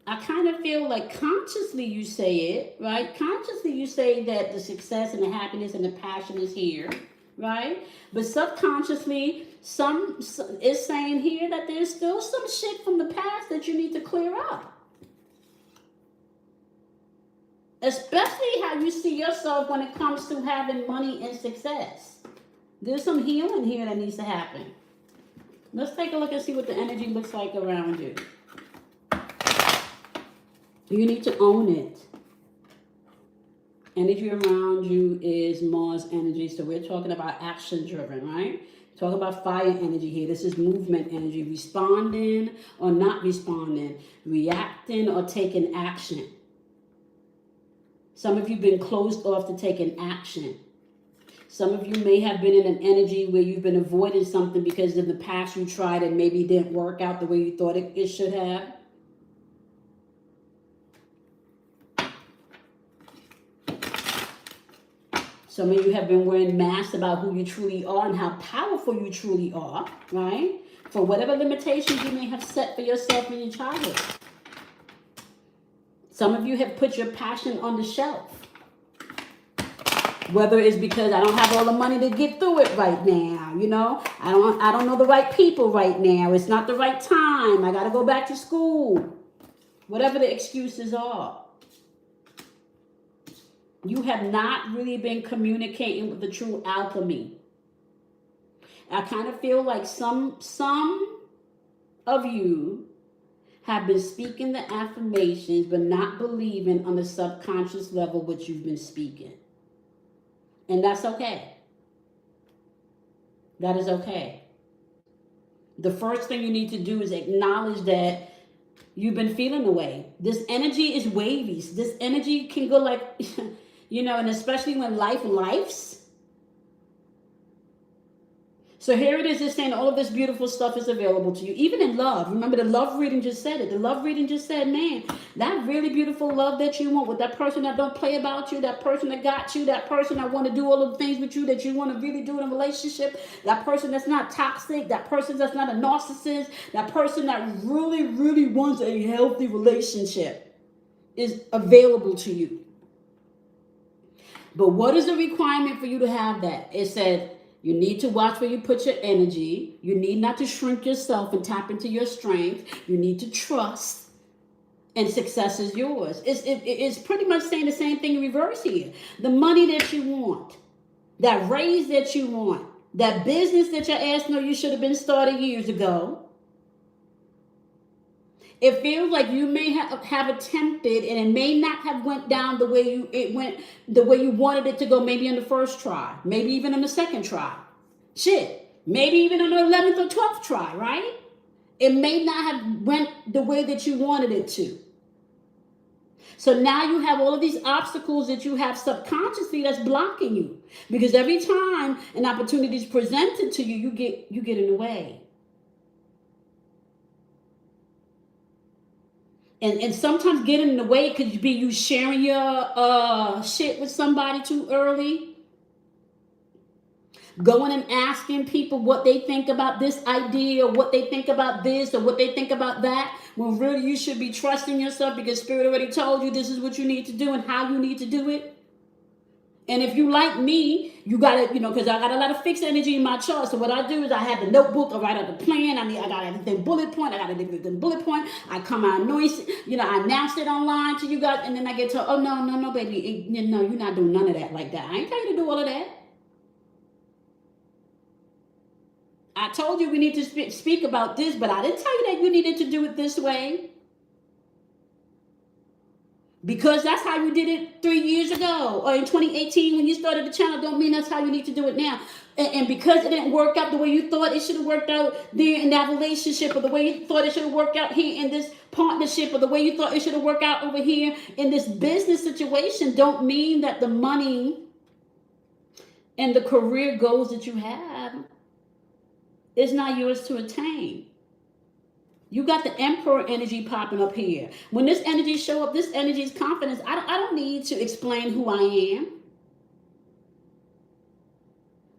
I kind of feel like consciously you say it, right? Consciously you say that the success and the happiness and the passion is here, right? But subconsciously, some is saying here that there's still some shit from the past that you need to clear up. Especially how you see yourself when it comes to having money and success. There's some healing here that needs to happen. Let's take a look and see what the energy looks like around you. You need to own it. Energy around you is Mars energy. So we're talking about action driven, right? Talking about fire energy here. This is movement energy. Responding or not responding. Reacting or taking action. Some of you have been closed off to taking action. Some of you may have been in an energy where you've been avoiding something because in the past you tried and maybe it didn't work out the way you thought it should have. Some of you have been wearing masks about who you truly are and how powerful you truly are, right? For whatever limitations you may have set for yourself in your childhood. Some of you have put your passion on the shelf. Whether it's because I don't have all the money to get through it right now, you know, I don't know the right people right now. It's not the right time. I got to go back to school. Whatever the excuses are. You have not really been communicating with the true alchemy. I kind of feel like some of you have been speaking the affirmations but not believing on the subconscious level what you've been speaking. And that's okay. That is okay. The first thing you need to do is acknowledge that you've been feeling the way. This energy is wavy. This energy can go like, you know, and especially when lifes. So here it is, just saying all of this beautiful stuff is available to you, even in love. Remember, the love reading just said it. The love reading just said, man, that really beautiful love that you want with that person that don't play about you, that person that got you, that person that want to do all of the things with you that you want to really do in a relationship, that person that's not toxic, that person that's not a narcissist, that person that really, really wants a healthy relationship is available to you. But what is the requirement for you to have that? It said, you need to watch where you put your energy. You need not to shrink yourself and tap into your strength. You need to trust, and success is yours. It's pretty much saying the same thing in reverse here. The money that you want, that raise that you want, that business that your ass know you should have been started years ago. It feels like you may have attempted, and it may not have went down the way you wanted it to go, maybe on the first try, maybe even on the second try. Shit, maybe even on the 11th or 12th try, right? It may not have went the way that you wanted it to. So now you have all of these obstacles that you have subconsciously that's blocking you. Because every time an opportunity is presented to you, you get in the way. And sometimes getting in the way could be you sharing your shit with somebody too early. Going and asking people what they think about this idea, or what they think about this, or what they think about that. When really you should be trusting yourself because Spirit already told you this is what you need to do and how you need to do it. And if you like me, you got to, because I got a lot of fixed energy in my chart. So what I do is I have the notebook, I write out the plan. I got everything bullet point. I come out noise, I announce it online to you guys. And then I get told, oh, no, baby. No, you're not doing none of that like that. I ain't tell you to do all of that. I told you we need to speak about this, but I didn't tell you that you needed to do it this way. Because that's how you did it 3 years ago, or in 2018 when you started the channel, don't mean that's how you need to do it now. And because it didn't work out the way you thought it should have worked out there in that relationship, or the way you thought it should have worked out here in this partnership, or the way you thought it should have worked out over here in this business situation, don't mean that the money and the career goals that you have is not yours to attain. You got the Emperor energy popping up here. When this energy show up, this energy is confidence. I don't need to explain who I am.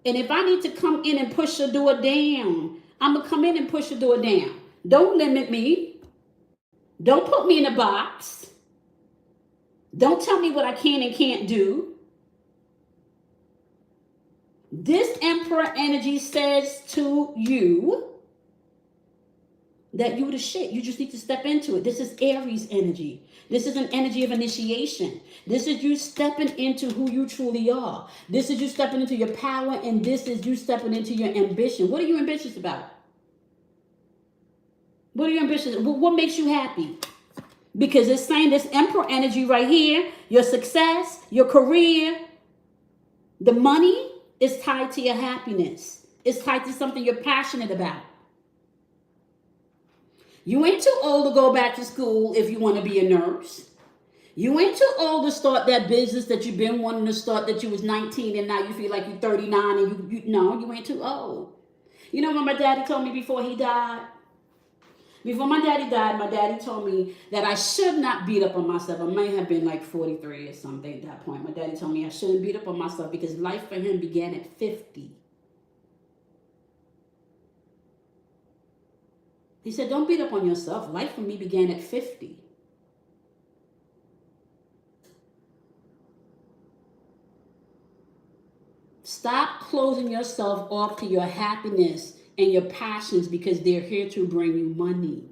And if I need to come in and push the door down, I'm going to come in and push the door down. Don't limit me. Don't put me in a box. Don't tell me what I can and can't do. This Emperor energy says to you that you the shit. You just need to step into it. This is Aries energy. This is an energy of initiation. This is you stepping into who you truly are. This is you stepping into your power, and this is you stepping into your ambition. What are you ambitious about? What are you ambitious about? What makes you happy? Because it's saying this Emperor energy right here, your success, your career, the money is tied to your happiness. It's tied to something you're passionate about. You ain't too old to go back to school if you want to be a nurse. You ain't too old to start that business that you've been wanting to start, that you was 19 and now you feel like you're 39 and you ain't too old. You know what my daddy told me before he died? Before my daddy died, my daddy told me that I should not beat up on myself. I might have been like 43 or something at that point. My daddy told me I shouldn't beat up on myself because life for him began at 50. He said, don't beat up on yourself. Life for me began at 50. Stop closing yourself off to your happiness and your passions because they're here to bring you money.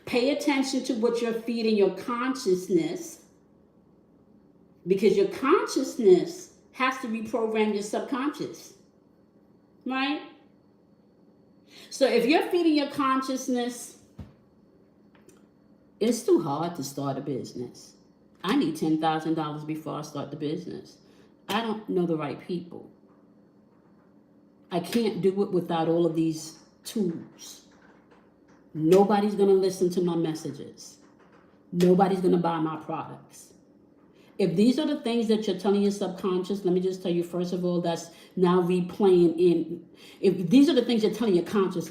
Pay attention to what you're feeding your consciousness, because your consciousness has to reprogram your subconscious, right? So if you're feeding your consciousness, it's too hard to start a business. I need $10,000 before I start the business. I don't know the right people. I can't do it without all of these tools. Nobody's going to listen to my messages. Nobody's going to buy my products. If these are the things that you're telling your subconscious, let me just tell you, first of all, that's now replaying in. If these are the things you're telling your conscious,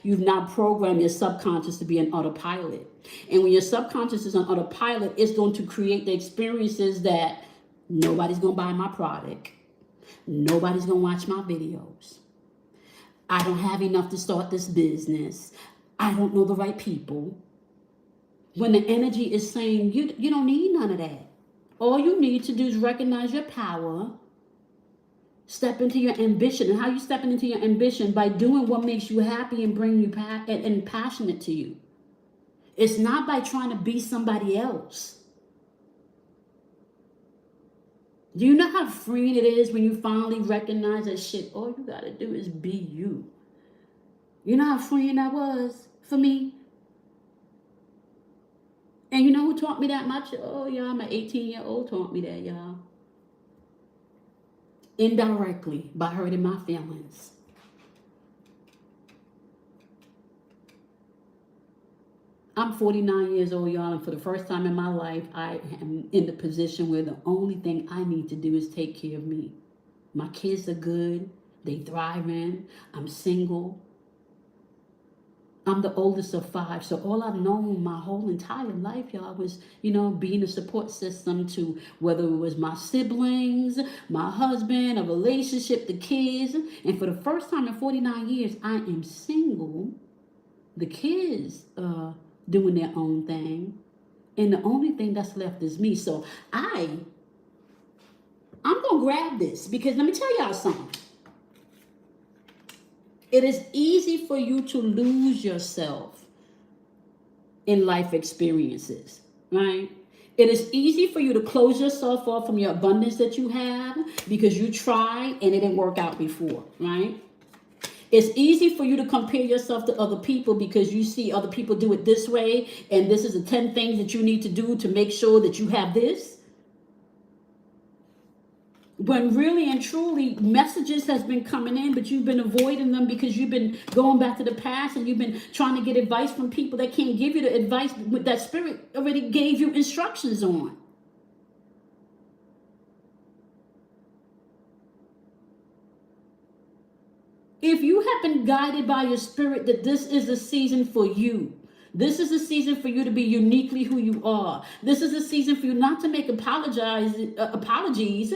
you've now programmed your subconscious to be an autopilot. And when your subconscious is on autopilot, it's going to create the experiences that nobody's going to buy my product. Nobody's going to watch my videos. I don't have enough to start this business. I don't know the right people. When the energy is saying, you don't need none of that. All you need to do is recognize your power, step into your ambition. And how you stepping into your ambition? By doing what makes you happy and bring you and passionate to you. It's not by trying to be somebody else. Do you know how freeing it is when you finally recognize that shit? All you got to do is be you. You know how freeing that was for me? And you know who taught me that much? Oh, y'all, my 18-year-old taught me that, y'all. Indirectly, by hurting my feelings. I'm 49 years old, y'all, and for the first time in my life, I am in the position where the only thing I need to do is take care of me. My kids are good. They thriving. I'm single. I'm the oldest of 5, so all I've known my whole entire life, y'all, was, being a support system to whether it was my siblings, my husband, a relationship, the kids. And for the first time in 49 years, I am single. The kids doing their own thing. And the only thing that's left is me. So I'm going to grab this because let me tell y'all something. It is easy for you to lose yourself in life experiences, right? It is easy for you to close yourself off from your abundance that you have because you tried and it didn't work out before, right? It's easy for you to compare yourself to other people because you see other people do it this way and this is the 10 things that you need to do to make sure that you have this. When really and truly messages has been coming in, but you've been avoiding them because you've been going back to the past and you've been trying to get advice from people that can't give you the advice that spirit already gave you instructions on. If you have been guided by your spirit that this is a season for you, this is a season for you to be uniquely who you are. This is a season for you not to make apologies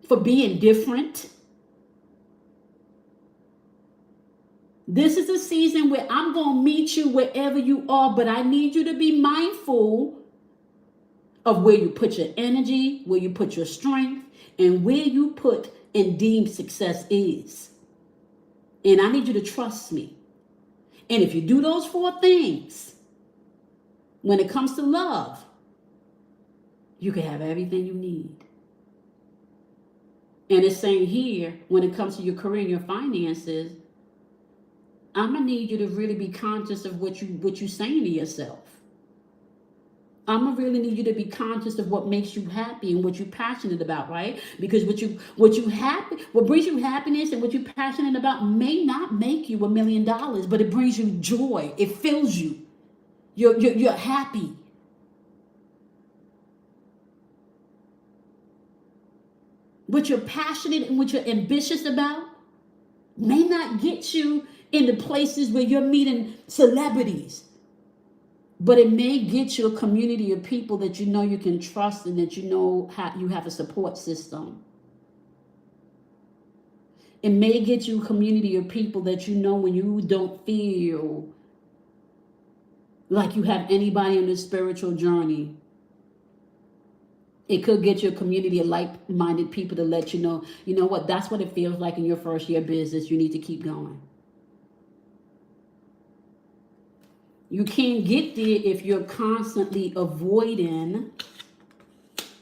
for being different. This is a season where I'm going to meet you wherever you are, but I need you to be mindful of where you put your energy, where you put your strength, and where you put and deem success is. And I need you to trust me. And if you do those 4 things, when it comes to love, you can have everything you need. And it's saying here, when it comes to your career and your finances, I'm going to need you to really be conscious of what you're saying to yourself. I'm going to really need you to be conscious of what makes you happy and what you're passionate about, right? Because what brings you happiness and what you're passionate about may not make you $1 million, but it brings you joy. It fills you. You're happy. What you're passionate and what you're ambitious about, May not get you in the places where you're meeting celebrities, but it may get you a community of people that you know you can trust and that you know you have a support system. It may get you a community of people that you know when you don't feel like you have anybody on this spiritual journey. It could get you a community of like-minded people to let you know what, that's what it feels like in your first year of business. You need to keep going. You can't get there if you're constantly avoiding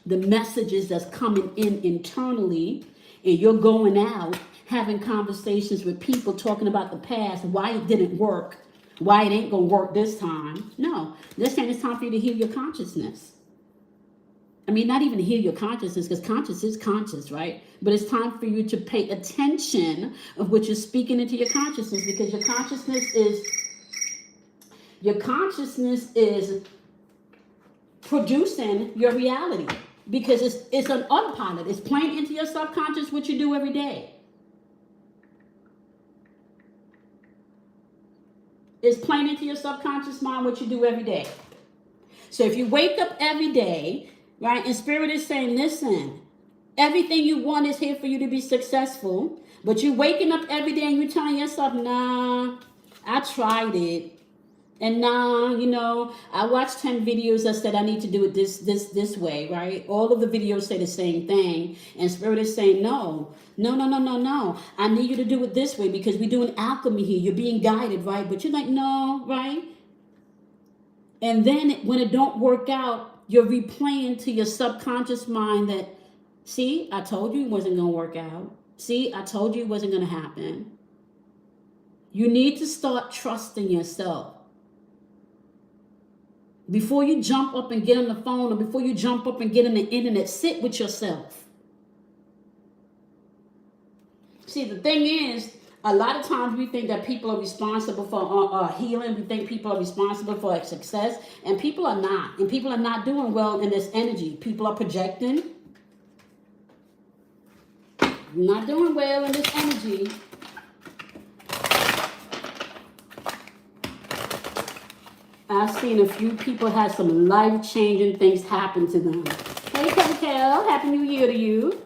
the messages that's coming in internally, and you're going out having conversations with people talking about the past, why it didn't work, why it ain't gonna work this time. No, this time it's time for you to heal your consciousness. I mean, not even heal your consciousness, because conscious is conscious, right? But it's time for you to pay attention of what you're speaking into your consciousness, because your consciousness is producing your reality, because it's an autopilot. It's playing into your subconscious what you do every day. It's playing into your subconscious mind what you do every day. So if you wake up every day, right, and Spirit is saying, listen, everything you want is here for you to be successful, but you're waking up every day and you're telling yourself, nah, I tried it. And now, I watched 10 videos that said I need to do it this way, right? All of the videos say the same thing. And Spirit is saying, no. I need you to do it this way, because we're doing alchemy here. You're being guided, right? But you're like, no, right? And then when it don't work out, you're replaying to your subconscious mind that, see, I told you it wasn't going to work out. See, I told you it wasn't going to happen. You need to start trusting yourself. Before you jump up and get on the phone, or before you jump up and get on the internet, sit with yourself. See, the thing is, a lot of times we think that people are responsible for healing. We think people are responsible for success, and people are not. And people are not doing well in this energy. People are projecting. Not doing well in this energy. I've seen a few people have some life-changing things happen to them. Hey, Kel, Happy New Year to you.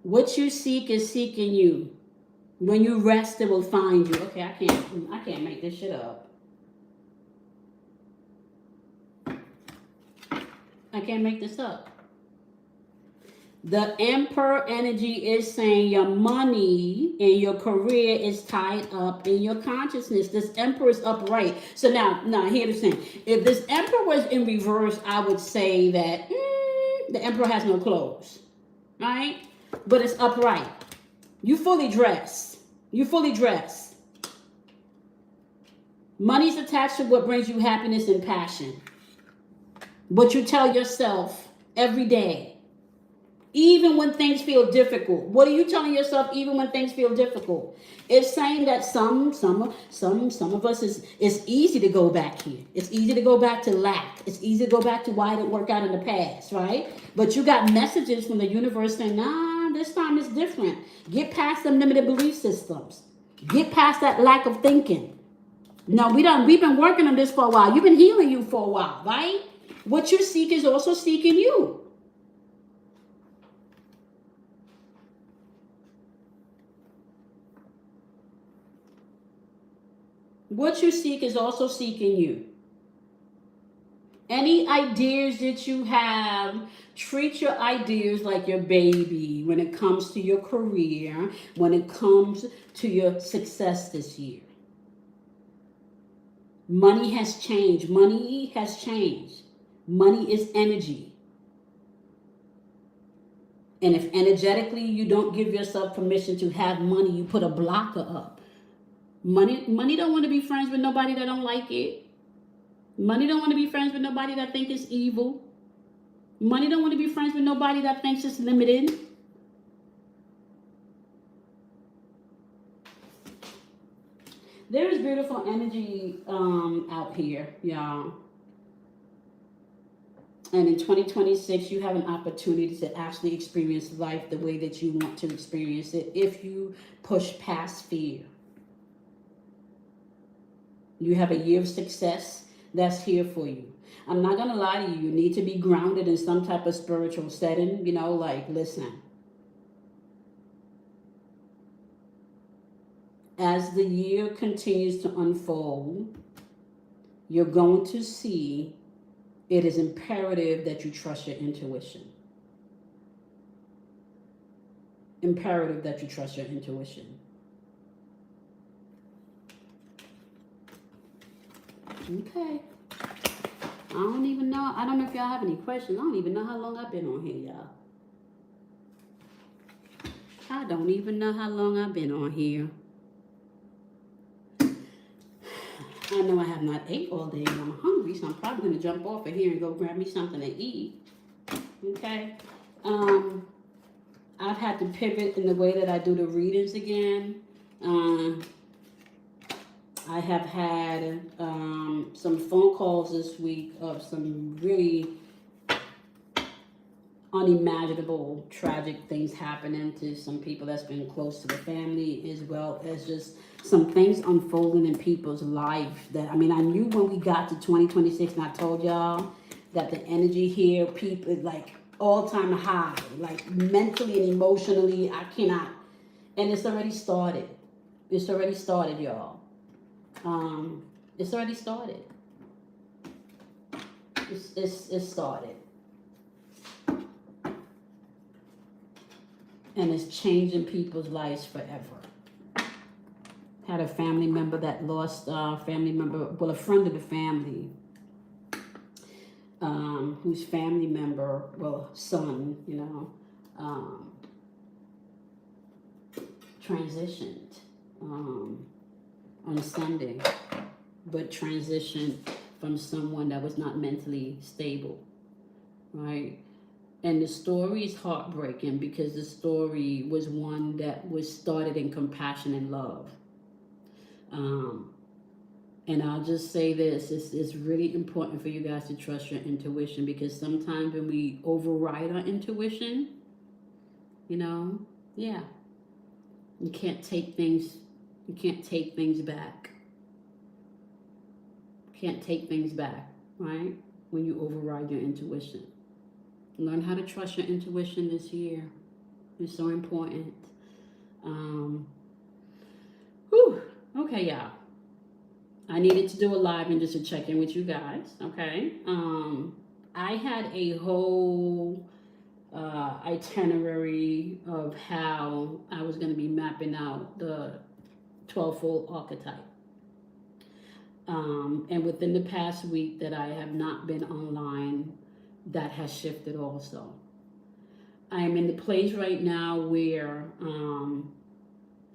What you seek is seeking you. When you rest, it will find you. Okay, I can't make this shit up. I can't make this up. The Emperor energy is saying your money and your career is tied up in your consciousness. This Emperor is upright. So now here's the thing. If this Emperor was in reverse, I would say that the Emperor has no clothes, right? But it's upright. You fully dress. Money's attached to what brings you happiness and passion. But you tell yourself every day, even when things feel difficult. What are you telling yourself even when things feel difficult? It's saying that some of us it's easy to go back here. It's easy to go back to lack. It's easy to go back to why it didn't work out in the past, right? But you got messages from the universe saying, nah, this time it's different. Get past them limited belief systems. Get past that lack of thinking. No, we've been working on this for a while. You've been healing you for a while, right? What you seek is also seeking you. What you seek is also seeking you. Any ideas that you have, treat your ideas like your baby when it comes to your career, when it comes to your success this year. Money has changed. Money is energy. And if energetically you don't give yourself permission to have money, you put a blocker up. Money don't want to be friends with nobody that don't like it. Money don't want to be friends with nobody that thinks it's evil. Money don't want to be friends with nobody that thinks it's limited. There is beautiful energy out here, y'all. And in 2026, you have an opportunity to actually experience life the way that you want to experience it if you push past fear. You have a year of success that's here for you. I'm not going to lie to you. You need to be grounded in some type of spiritual setting. You know, like, listen. As the year continues to unfold, you're going to see it is imperative that you trust your intuition. Imperative that you trust your intuition. Okay. I don't even know. I don't know if y'all have any questions. I don't even know how long I've been on here, y'all. I don't even know how long I've been on here. I know I have not ate all day and I'm hungry, so I'm probably going to jump off of here and go grab me something to eat. Okay. I've had to pivot in the way that I do the readings again. I have had some phone calls this week of some really unimaginable, tragic things happening to some people that's been close to the family, as well as just some things unfolding in people's life that, I mean, I knew when we got to 2026, and I told y'all that the energy here, people, like all-time high, like mentally and emotionally, I cannot, and it's already started. It's already started, y'all. It's already started. It's started. And it's changing people's lives forever. Had a family member that lost a friend of the family, whose family member, son, transitioned on Sunday, but transitioned from someone that was not mentally stable, right? And the story is heartbreaking because the story was one that was started in compassion and love. And I'll just say this, it's really important for you guys to trust your intuition, because sometimes when we override our intuition, you can't take things back. Can't take things back, right? When you override your intuition. Learn how to trust your intuition this year. It's so important. Okay, y'all. I needed to do a live and just to check in with you guys, okay? I had a whole itinerary of how I was going to be mapping out the 12-fold archetype. And within the past week that I have not been online, that has shifted also. I am in the place right now where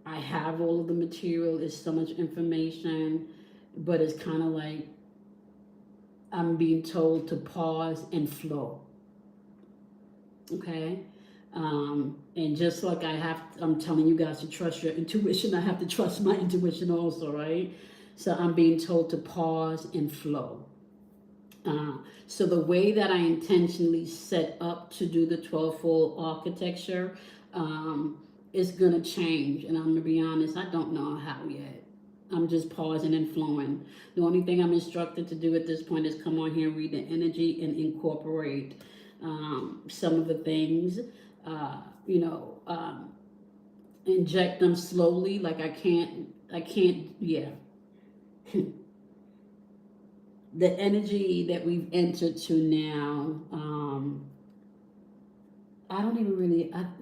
I have all of the material. There's so much information, but it's kind of like I'm being told to pause and flow. Okay? And just like I'm telling you guys to trust your intuition, I have to trust my intuition also, right? So I'm being told to pause and flow. So the way that I intentionally set up to do the 12-fold architecture is going to change. And I'm going to be honest, I don't know how yet. I'm just pausing and flowing. The only thing I'm instructed to do at this point is come on here, read the energy, and incorporate some of the things, inject them slowly. Like I can't, yeah. The energy that we've entered to now, I don't even really, I'm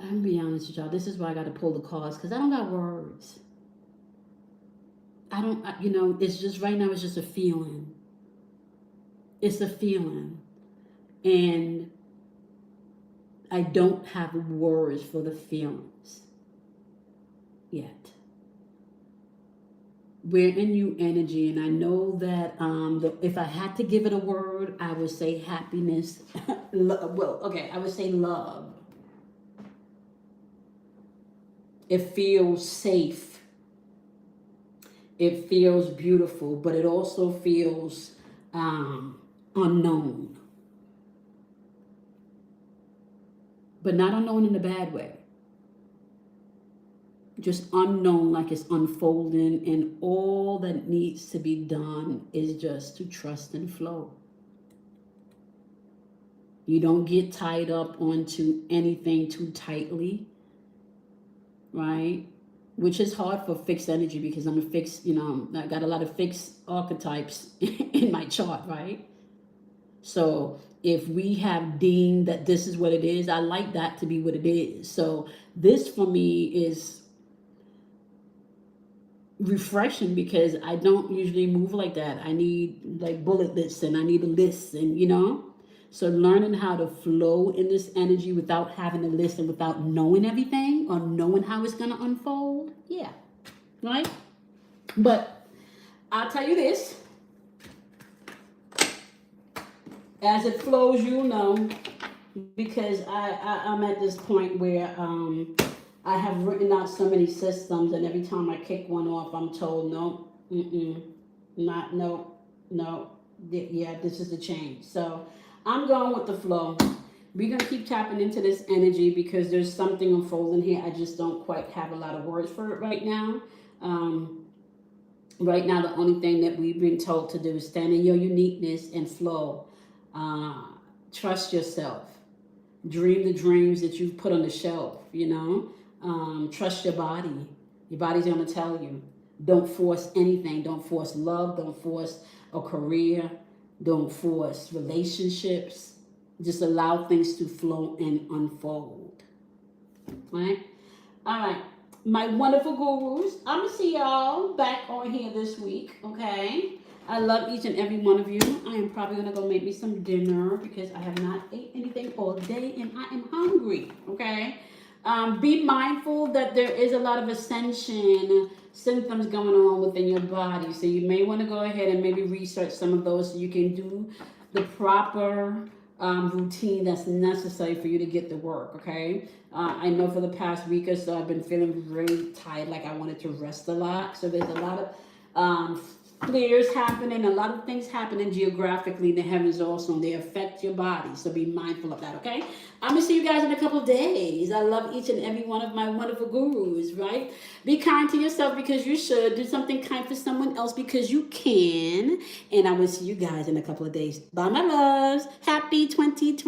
gonna be honest with y'all, this is why I got to pull the cards, because I don't got words. It's just, right now it's just a feeling. It's a feeling. And I don't have words for the feelings yet. We're in new energy, and I know that if I had to give it a word, I would say happiness. I would say love. It feels safe. It feels beautiful, but it also feels unknown. But not unknown in a bad way. Just unknown, like it's unfolding, and all that needs to be done is just to trust and flow. You don't get tied up onto anything too tightly, right? Which is hard for fixed energy because I'm a fixed, I got a lot of fixed archetypes in my chart, right? So if we have deemed that this is what it is, I like that to be what it is. So this for me is refreshing because I don't usually move like that. I need like bullet lists and I need a list and. So learning how to flow in this energy without having a list and without knowing everything or knowing how it's going to unfold. Yeah. Right? But I'll tell you this. As it flows, you'll know, because I'm at this point where I have written out so many systems, and every time I kick one off, I'm told, no, not, no, yeah, this is the change. So I'm going with the flow. We're going to keep tapping into this energy because there's something unfolding here. I just don't quite have a lot of words for it right now. Right now, the only thing that we've been told to do is stand in your uniqueness and flow. Trust yourself. Dream the dreams that you've put on the shelf, Trust your body. Your body's going to tell you. Don't force anything. Don't force love. Don't force a career. Don't force relationships. Just allow things to flow and unfold. Right? All right. My wonderful gurus, I'm going to see y'all back on here this week. Okay? I love each and every one of you. I am probably going to go make me some dinner because I have not ate anything all day and I am hungry. Okay? Be mindful that there is a lot of ascension symptoms going on within your body. So you may want to go ahead and maybe research some of those so you can do the proper routine that's necessary for you to get to work, okay? I know for the past week or so I've been feeling really tired, like I wanted to rest a lot. So there's a lot of flares happening, a lot of things happening geographically in the heavens also, and they affect your body. So be mindful of that, okay? I'm going to see you guys in a couple of days. I love each and every one of my wonderful gurus, right? Be kind to yourself because you should. Do something kind for someone else because you can. And I will see you guys in a couple of days. Bye, my loves. Happy 2020.